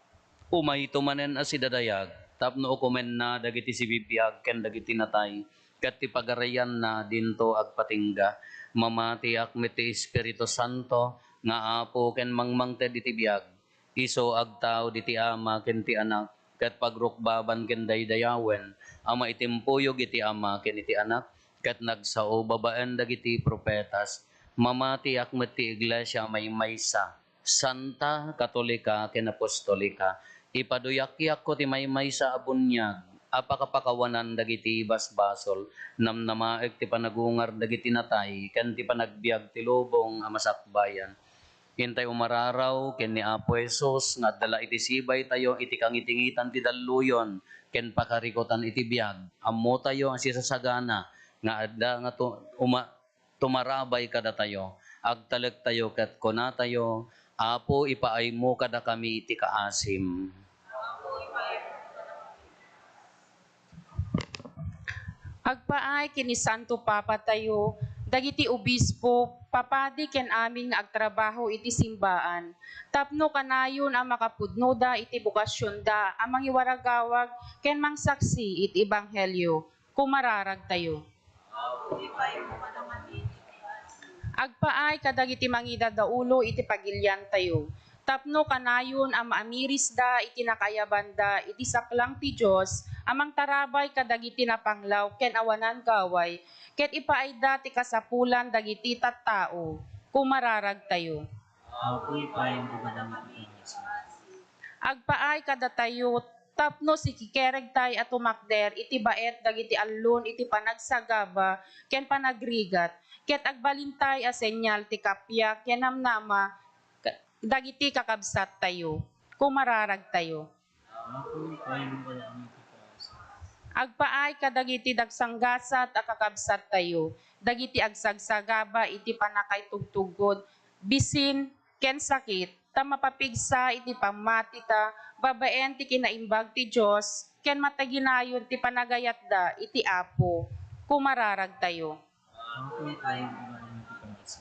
Umahito manen as si dadayag, tapno ukumen na dagiti si bibiyag ken dagiti natay, ket ti pagarayan na dinto agpatingga, mamati akmet ti Espiritu Santo, nga apo ken mangmangted iti biyag, iso agtao diti ama ken ti anak, ket pagrukbaban ken daydayawen, ama itimpuyog iti ama ken iti anak, ket nagsao babaen dagiti propetas, mamati akmet ti iglesia maysa, Santa, Katolika, ken Apostolika, ipaduyak-yak ko ti maysa a bunyag, apakapakawanan dagiti basbasol, namnamaek ti panagungar dagiti natay, ken ti panagbiag ti lubong a masakbayan. Hintay umararaw ken ni Apo Jesus nga dala iti sibay tayo iti kangitingitan ti dalluyon ken pakarikotan iti biag. Ammo tayo ang sisasagana nga adda nga tumarabay kada tayo. Agtaleg tayo ket kuna tayo, Apo ipaay mo kada kami iti kaasim. Agpaay kini Santo Papa tayo, dagiti obispo, papadi ken amin nga agtrabaho iti simbaan. Tapno kanayon ang makapudno da iti bukasyon da, ang mangiwaragawag ken mangsaksi iti ebanghelyo. Kumararag tayo. Agpaay kadagiti mangidadaulo iti pagilyan tayo. Tapno kanayon ang maamiris da iti nakayaban da iti saklang ti Dios, amang tarabay kadagiti napanglaw ken awanan gaway, ket ipaayda ti kasapulan dagiti tattao. Kumararag tayo. Apoy tayong gumagamit ng Yesus. Agpaay kada tayo, tapno si kikereg tay at tumakder iti baet dagiti allon iti panagsagaba ken panagrigat, ket agbalintay a senyal ti kapya ken namnama dagiti kakabsat tayo. Kumararag tayo. Apoy tayong gumagamit ng Yesus. Agpaay kadagiti dagsanggasat a kakabsat tayo, dagiti agsagsagaba iti panakay tugtugod, bisin ken sakit, ta mapapigsa iti pamati ta, babaen ti kinaimbag ti Dios, ken mataginayon ti panagayat da iti Apo. Kumararag tayo. Apoy tayong gumagamit ng Yesus.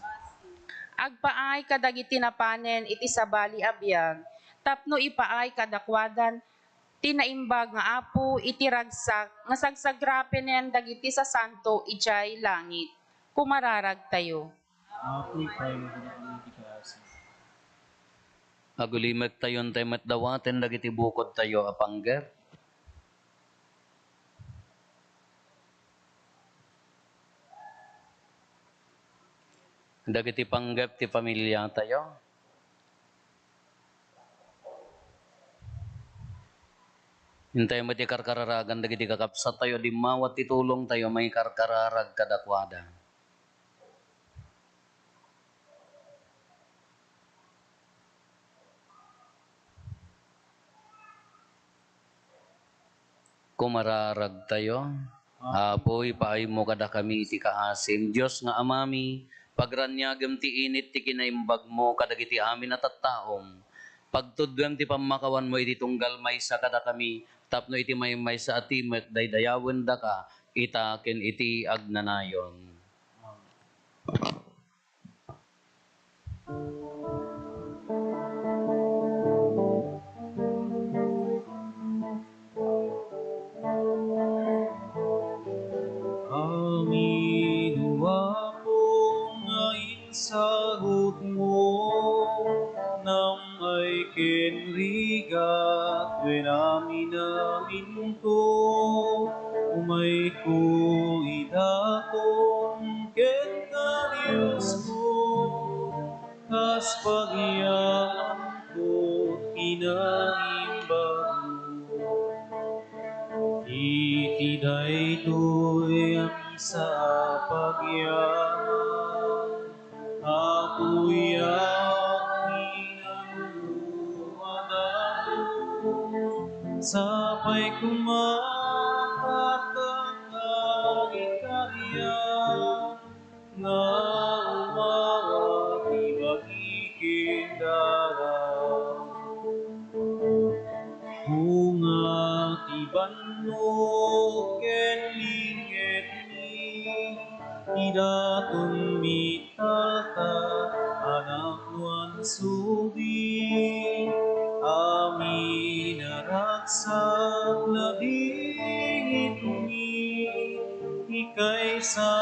Agpaay kadagiti napanen iti sabali a biag, tapno ipaay kadakwadan tinaimbag nga Apo iti ragsak nga sagsagrapenen dagiti sa santo ijay langit. Kumararag tayo. Apoy tayong gumagamit ng Yesus. Agulimek tayon tayo matdawaten dagiti bukod tayo apangger. Dagiti panggap ti pamilya tayo. Hintay mo ti karkararagan dagiti kakapsat tayo, di mawat ti tulong tayo may karkararag kadakwada. Kumararag tayo. Apoy paay mo kada kami iti kaasim. Diyos nga amami, pagranyagem ti init ti kinaimbag mo kadagiti amin at tattaom. Pagtudwem ti pamakawan mo iti tunggal maysa kada kami, tapno iti maysa atimet daydayawen da ka, itaken iti agnanayon. Amin, uwapo nga insagot mo, nam ay ken kas pagyaman ko kinaimbag iti daytoy ang isa pagyaman apoy sapay kumakatang ikarya nga umawat ibagiging darang bunga tibanno ken linget ni idatong mitata anak nuan subi amin naragsak labingit ni ikay sa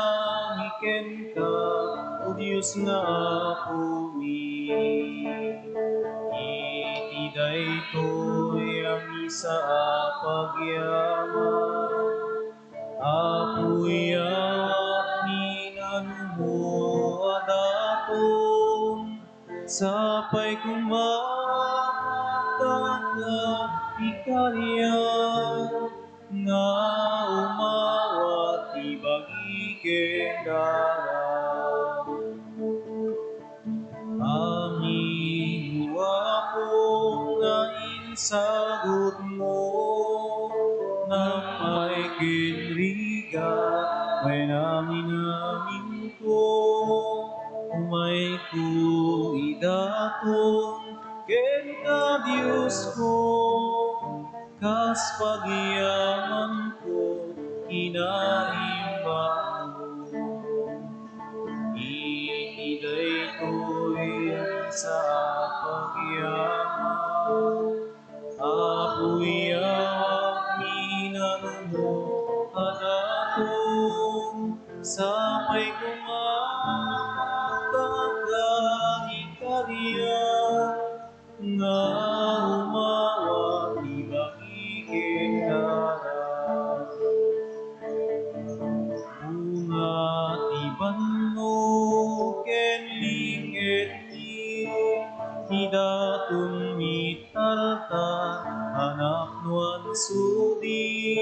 iken ka o Diyos nga pumi iti daytoy ang isa pagyaman apoy ni nanumo adaton sapay kumakatang ikarya nga umawat ibagiging darang amin wapo nga insagot mo na may kinriga may namin ko umay ko idaton ken ka Diyos ko kas pagyaman ko kinaimbang iti daytoy sa pagyaman apoy minanumo adaton sapay kumakatang ikarya nga umawat ibagiging darang bunga tibanno ken linget ni idatong mitarta anak nuan sudi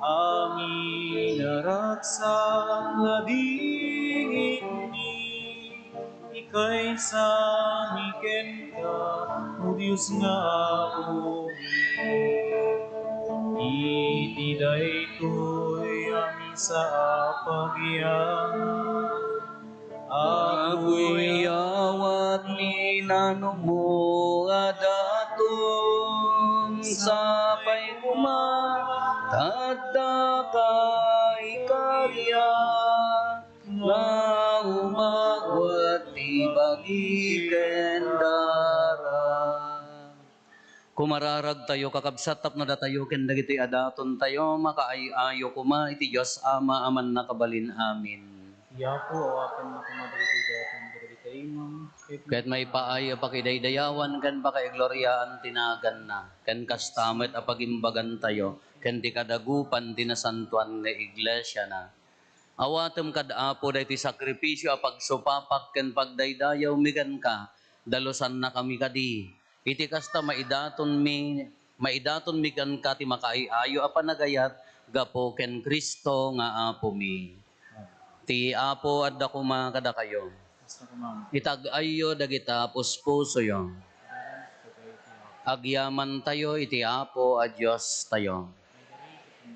amin naragsak labingit ni ikay sa miken ka o Diyos nga iti daytoy ang isa pagyaman Apoy awat ni nanumo adaton sapay kumatadda ka ikarya nga umawat ibagiging darang kumararag tayo kakabsat tapno da tayo ken dagiti adaton tayo makaayayo kuma iti Dios Ama aman nakabalin amin. Yapo awaken na kumadagiti daton dagiti imam Ket may paay pakidaydayawan ken pakaigloriaan tinagan na ken kastamet apagimbagan tayo ken ti kadagupan tinasantuan nga iglesia na. Awatem kad Apo dayti sakripisyo a pagsupapak ken pagdaydayaw miken ka dalusan na kami kadi. Iti kasta maidaton mi ken ka ti makaiayo a panagayat gapo ken Kristo nga Apo mi. Ti Apo adda kuma kada kayo. basta kumam Itag-ayo dagita puspuso yo. Agyaman tayo iti Apo a Dios tayo.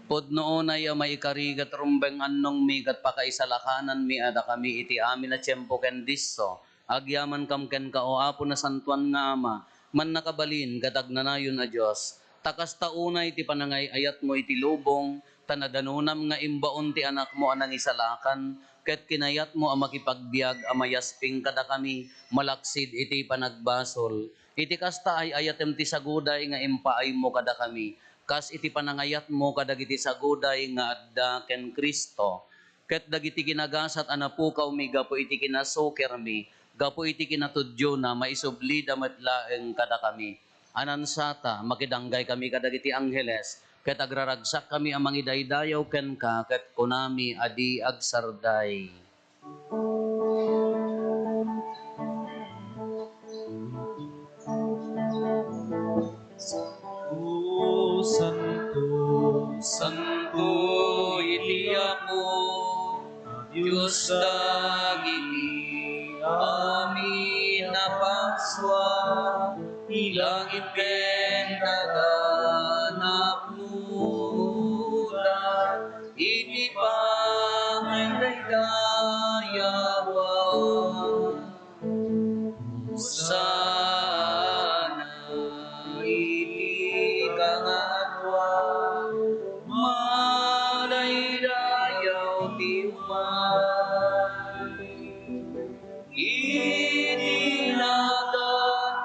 Pudno ay maikarigat rumbeng annong mi kat pakaisalakanan mi ada kami iti amin na tiyempo ken disso. Agyaman kam ken ka o Apo na santuan nga Ama man nakabalin katag nanayon a Dios. Takas taunay ti panangay ayat mo iti lubong tanadanunam nga imbaon ti anak mo anang isalakan ket kinayat mo a makipagbiag a mayasping kada kami malaksid iti panagbasol. Iti kasta ay ayatem ti saguday nga impaay mo kada kami. Kas iti panangayat mo kadagiti saguday nga adda ken Kristo. Ket dagiti kinagasat anapukaw mi gapo iti kinasuker mi, gapo iti kinatudyo na maisubli damet laeng kada kami. Anansata makidanggay kami kadagiti angheles, ket agraragsak kami amang idaydayaw ken ka ket kunami adi agsarday. Diyos dagiti amin napaswa, ilangit ken kaganapnuda, iti pangaydayawan. Sana iti kangatwa, malaydayaw ti umay. Itinagan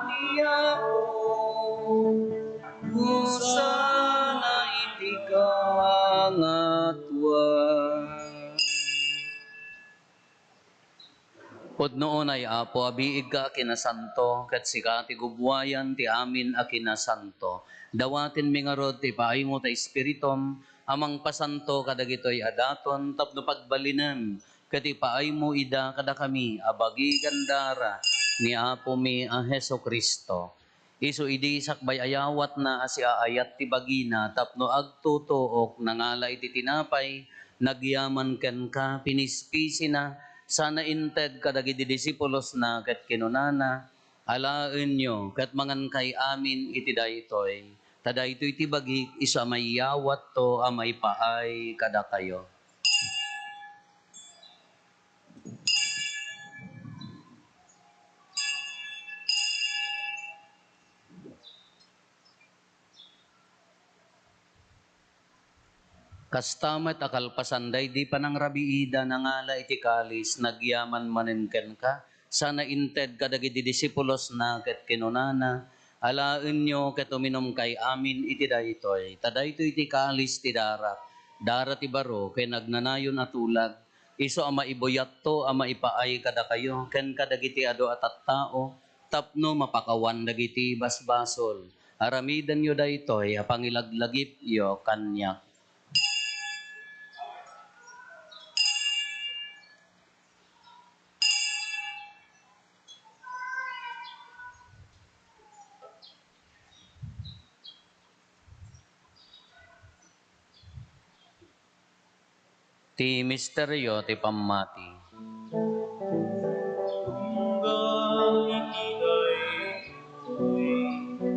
niya ko, sana iti kangatwa. Pudnoon ay Apo, abiig ka kinasanto, kat sika ti gubwayan ti amin a kinasanto. Dawatin mi nga rod ti paay mo ta Espiritom, amang pasanto kadagitoy adaton, tapno pagbalinan, kat paay mo ida kada kami, abagi gandara, ni Apo mi a Heso Kristo. Isu idi sakbay ayawat na asi aayat ti bagina, tapno agtutuok nangala iti tinapay, nagyaman ken ka, pinispisi na, sana inted kadagiti disipulos na ket kinunana, alaen nyo ket mangan kay amin iti daytoy. Tadaytoy ti bagik isu amayawat to amay paay kada kayo. Kastamet akalpasanday di panang rabiida nangala iti kalis nagyaman manenken ka sana inted kadagiti disipulos na ket kinunana alaen nyo ket uminom kay amin iti daytoy tadaytoy iti kalis ti darat ti baro ken nagnanayon atulag isu ama ibuyat to ama ipaay kada kayo ken kadagiti adu at tao tapno mapakawan dagiti basbasol aramidan yo daytoy apangilaglagip yo kanyak. Ti misteryo ti pammati.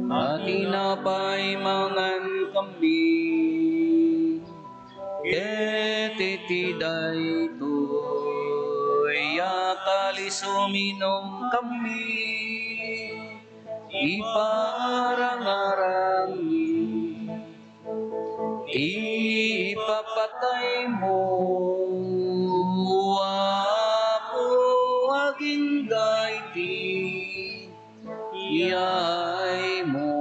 Atinapay mangan kami, ket iti daytoy akalis uminom kami, iparangarangi, ipapatay mo, Apo aging gaiti, iyay mo.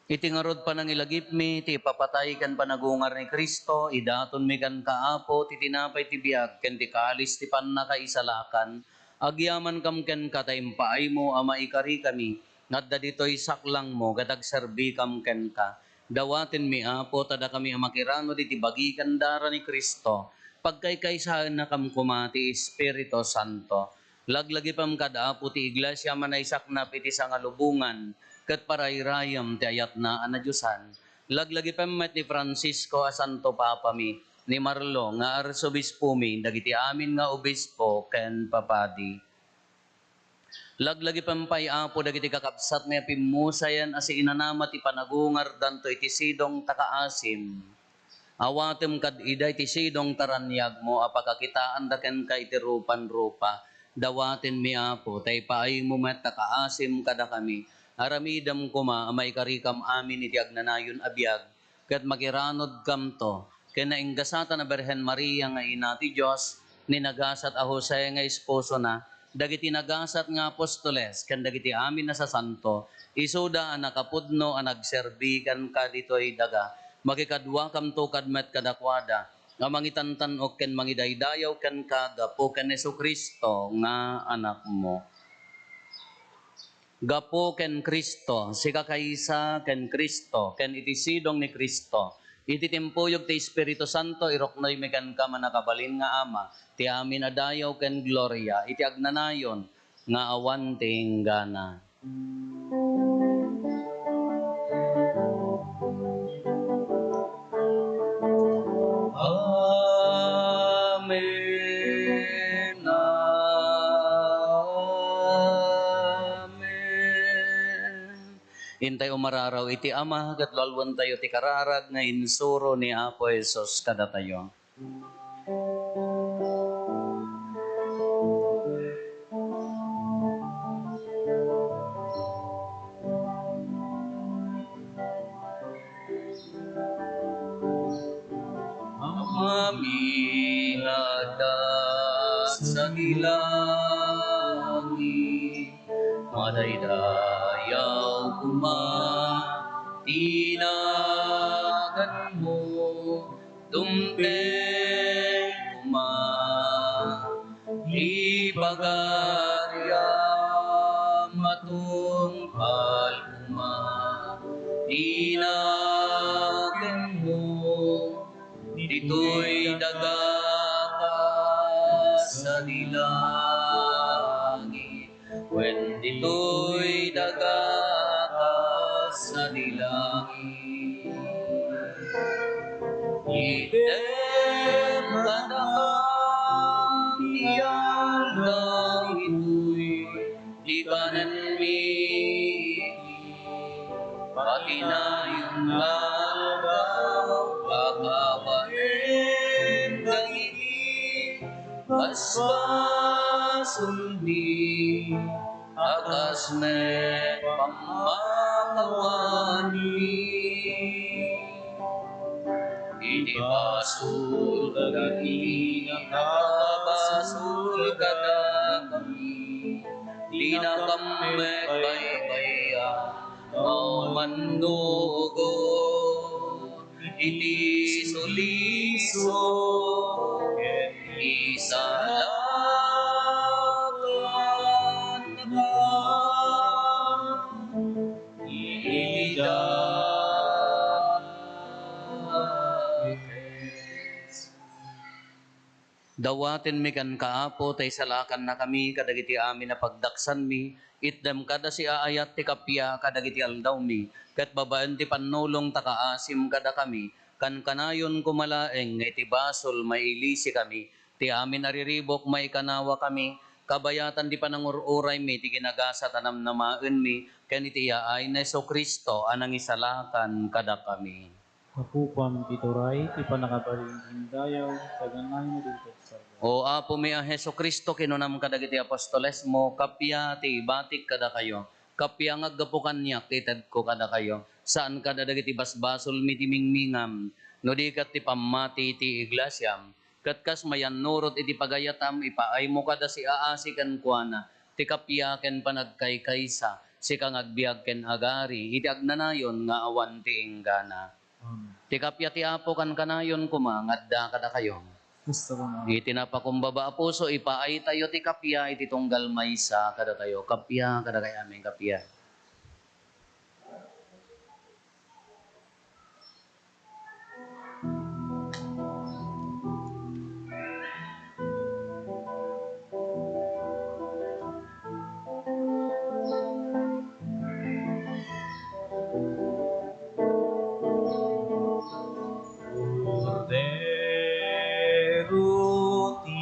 Iti ngarod panangilagip mi, ti papatay kan panagungar ni Kristo, idaton mi kan kaapo, ti tinapay ti biag, ken ti kaalis ti pannakaisalakan, agyaman kam ken kataimpaay mo, ama ikari kami, ngadda ditoy saklang mo, gatag serbi kam ken ka. Dawatin mi Apo, tada kami amakirano di ti bagikan dara ni Kristo, pagkaykaysahan na kam kumati Espiritu Santo. Laglagi pam kada Apo ti iglesia manaysak na piti sangalubungan, ket parayrayam ti ayat na anadyosan. Laglagi pam met ni Francisco a Santo Papa mi, ni Marlo nga arsobispo mi, dagiti amin nga obispo ken papadi. Laglagi pampay Apo dagiti kakabsat nga pimusayan asi inanama ti panagungar danto iti sidong takaasim. Awatem kad ida iti sidong taranyag mo apakakitaan da ken ka iti rupan-rupa. Dawaten mi Apo tay paay mo met takaasim kada kami. Aramidam kuma amay karikam amin iti agnanayon abiyag ket makiranod kam to ken nainggasatan na Berhen Maria nga ina ti Dios ni nagasat a Jose nga esposo na dagiti nagasat nga apostoles ken dagiti amin na sa santo isuda a nakapudno a nagserbi kan kaditoy daga makikadwa kam to kadmet kadakwada nga mangitantan ok ken mangidaydayaw ken kagapo ken Jesucristo nga anak mo. Gapo ken Kristo, sika kaysa ken Kristo, ken iti sidong ni Kristo. Iti timpuyog ti Espiritu Santo, iroknoy mekan ka manakabalin nga Ama, ti amin adayaw ken gloria, iti agnanayon, nga awan tinggana. Hintay umararaw iti ama, gatlalwan tayo ti kararag nga insuro ni Apo Jesus kada tayo. Amin atas sa dilangit, madaydayaw tinagan mo, tumpeng ibagaryam matungpal tinagan mo, dito'y dagaka sa dilangit, when dito'y dagaka sa dilangit. Item kadakang tiyandang ito'y di kanan mi, pati na yung kakabain dagiti basbasundi akas me pamakawan mi. Iti basul dagiti nakabasul kada kami, di na kami baybaya mandugo. Iti suliso isalakan na dawaten mi kan kaapo tay salakan na kami kadagiti amin na pagdaksan mi, itdam kada si aayat ti kapya kadagiti aldaw mi, ket babaan ti pannulong takaasim kada kami, kan kanayon kumalaeng nga iti basol mailisi kami, ti amin nariribok may kanawa kami, kabayatan di panangururay mi ti ginagasa tanam namaen mi, ken iti yaay na Hesus Kristo anang isalakan kada kami. Mapupam tituray, ti panakabaling dayaw, taganay mo dito sa O Apo mi a Hesus Kristo kinunam kadagiti apostoles mo, kapya ti batik kada kayo. Kapya nga gapukan niya, kitad ko kada kayo. Saan kada dagiti basbasol mi ti mingmingam, no di kat ti pamati ti iglasyam. Katkas mayan nurot iti pagayatam, ipaay mo kada si aasi kan kuana, ti kapya ken panagkaykaysa, si kang agbiag ken agari, iti agnanayon nga awan ti inggana. Ti kapya ti Apo kan kanayon kuma, ngadda kada kayo. Gusto ko na. Iti napakumbaba a puso, ipaay tayo ti kapya, iti tunggal maysa kada tayo. Kapya, kada kay amin kapya. Cordero ti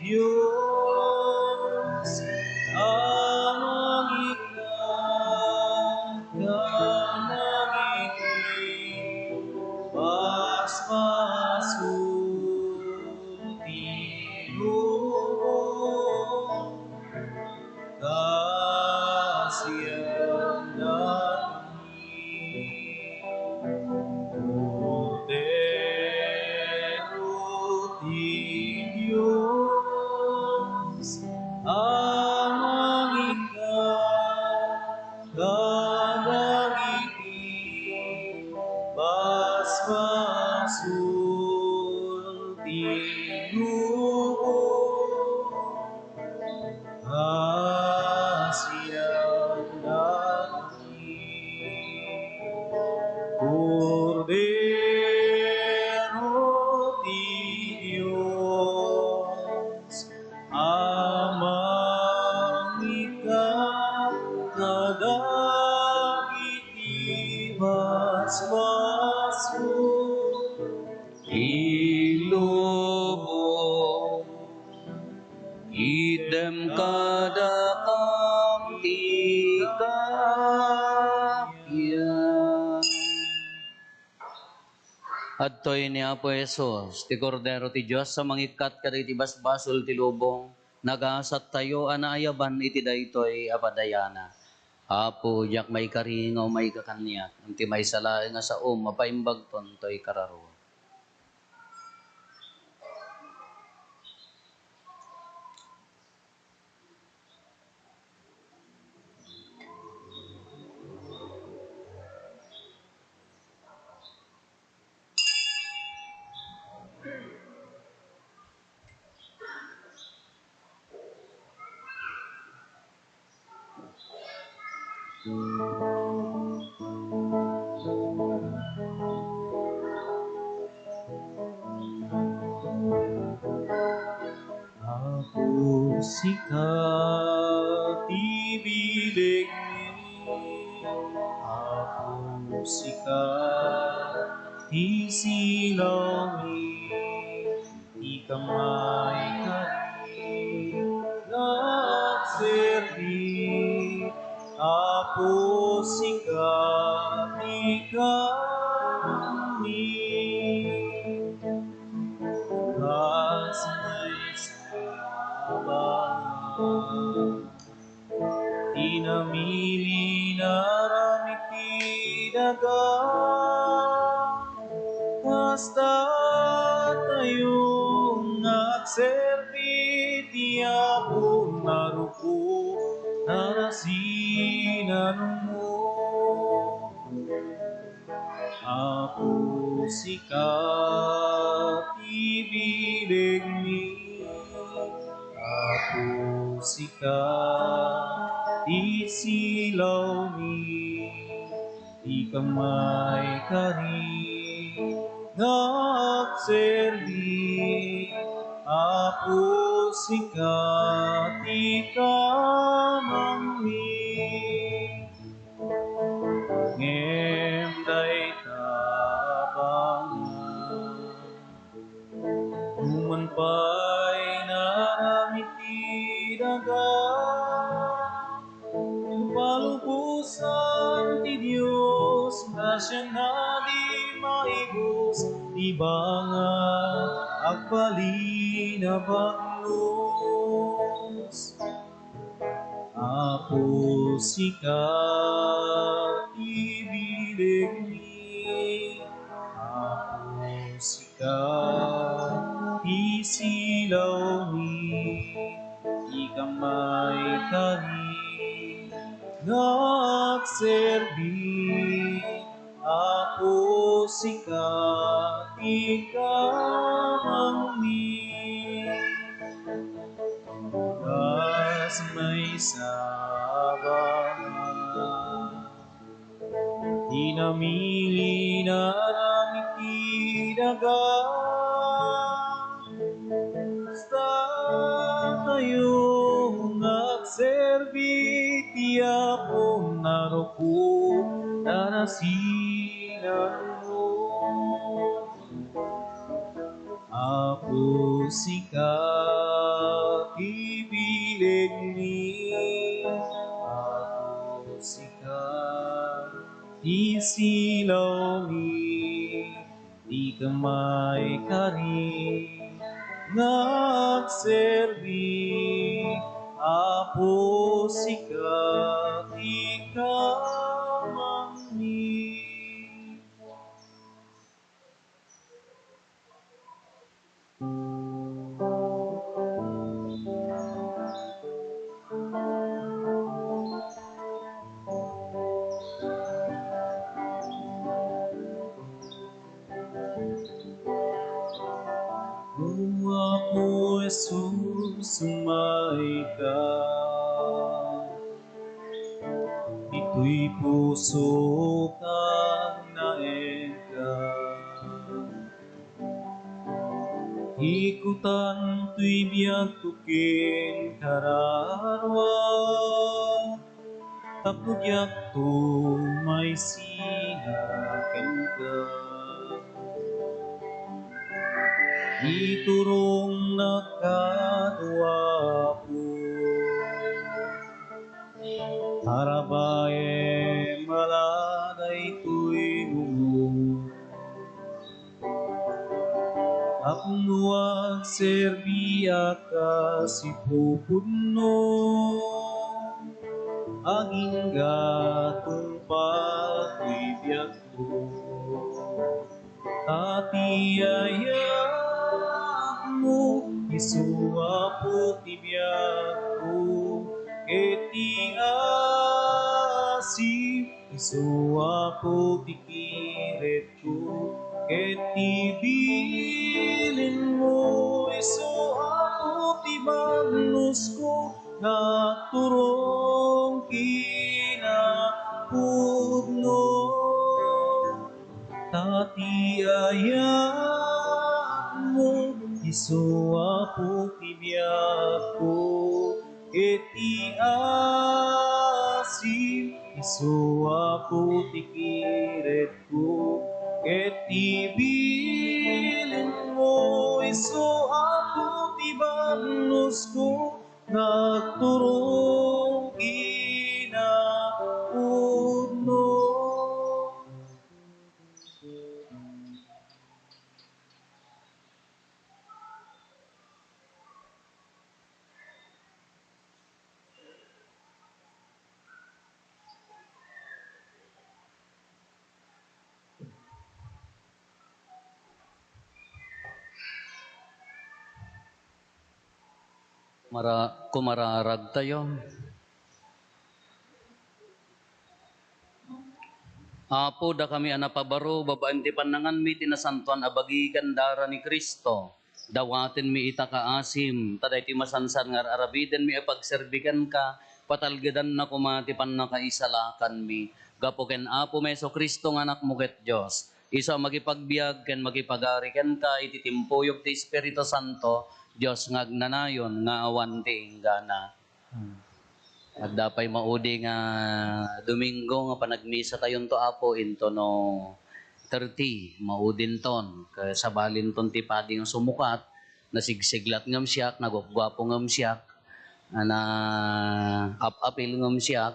Diyos, amang ikanamigin, pasmasulti lumo, kasiyan natin. Cordero ti Diyos, amang ikanamigin, basmasulti lumo, kasiyan natin. Cordero ti Diyos, amang kadagiti basbasul, Ilubo Adtoy ni Apo Jesus, ti Kordero ti Diyos, sa mangikat kada iti basbasol ti lubong, nagasat tayo anaayaban iti daytoy apadayana. Apo, jak may karingaw may kakaniyak, ti may salain nga sa mapaimbag toy kararo. Ako sikat ibilig ni, ako sikat isilaw ni, di kamay kari nagserbi. Ako sikat ikani, kasmay sabangan, di namili naramit daga, basta tayong nagserbi, di ako naruko na sinanong mo. Ako sikat ibilig ni, ako sikat isilaw ni, di kamay kari nagserbi. Ako sikat ikamang ni, ngem day tabangan, human pa'y naramit daga, palubusan ti Diyos, grasya na di maibos, di bangat agbalin na bagnos. Ako sikat ibilig ni, ako sikat isilaw ni, di kamay kari nagserbi. Ako sikat ikamang ni, kas may sabangan, di namili naramit daga, basta tayong nagserbi, di ako naruko na nasinan mo. Ako sikat ibilig ni, ako sikat isilaw ni, di kamay kari nagserbi. Ako sikat ikamang ni. Kung ako Jesus sumay ka, ito'y puso kang naengka. Ikutan to'y biyag tukin kararwa, tapudyak to may sinaken ka. Iturong nakadwa po, harabaye maladay to'y lungo. Isuwag serbiya ka si pupuno aging gatong pato'y biyak ko. Tatiayak mo, isuwa po tibiyak ko. Eti asim, isuwa po tikiret ko. Eti bilin mo, isuwa po tibagnos ko. Naturong kinapudno. Tatiayak mo, isuwa po tibiyak ko. Eti asim, isuwa po tikiret ko. Eti bilin mo, isuwa po tibagnos ko. Nagturong kinapudno. Kumararag tayo. Apo da kami anapabaro, babaan ti panangan mi tinasantuan abagi gandara ni Kristo. Dawaten mi ita kaasim, taday ti masansan nga arabiden mi apagserbikan ka, patalgedan na kumati pan nakaisalakan mi. Gapo ken Apo Meso Kristo nga anak mo ket Diyos. Isa magipagbiag ken magipagari ken ka iti timpuyog ti Espiritu Santo, Diyos ngagnanayon nga awan ti inggana. At dapay maudi nga Domingo nga panagmisa tayon to Apo into no 30 maudin ton sa balin ton ti padi nga sumukat nasigsiglat ngam siyak nagugwapo ngam siyak na apil ngam siyak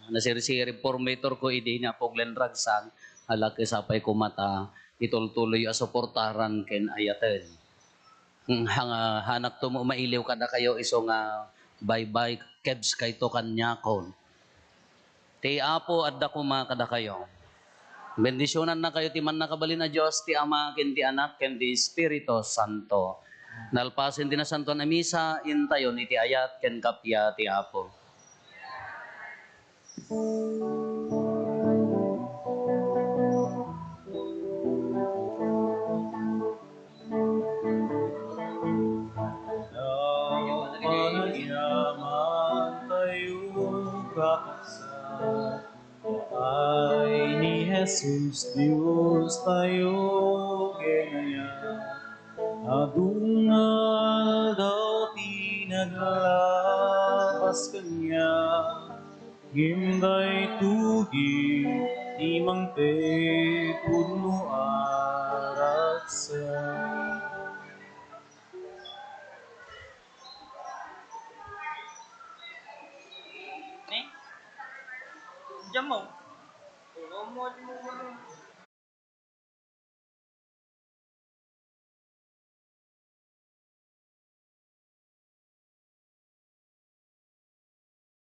na sirsiri formator ko idi na poglen ragsan alak sapay kumata itultuloy a suportaran ken ayaten. Hanak to mo mailiw kada kayo iso nga bye-bye kebs kay to kanyakon. Ti Apo adda kuma kada kayo. Bendisyonan na kayo ti man nakabalin na Diyos, ti Ama, ken ti Anak, ken ti Espiritu Santo. Nalpasin ti na Santo na Misa, intayon iti ayat, ken kapya ti Apo. Panayaman tayo kakasal ay ni Jesus Diyos tayo kinaya. Adungal daw tinaglabas kanya, gimday tugi di mangte puno araksa. Diyan mo.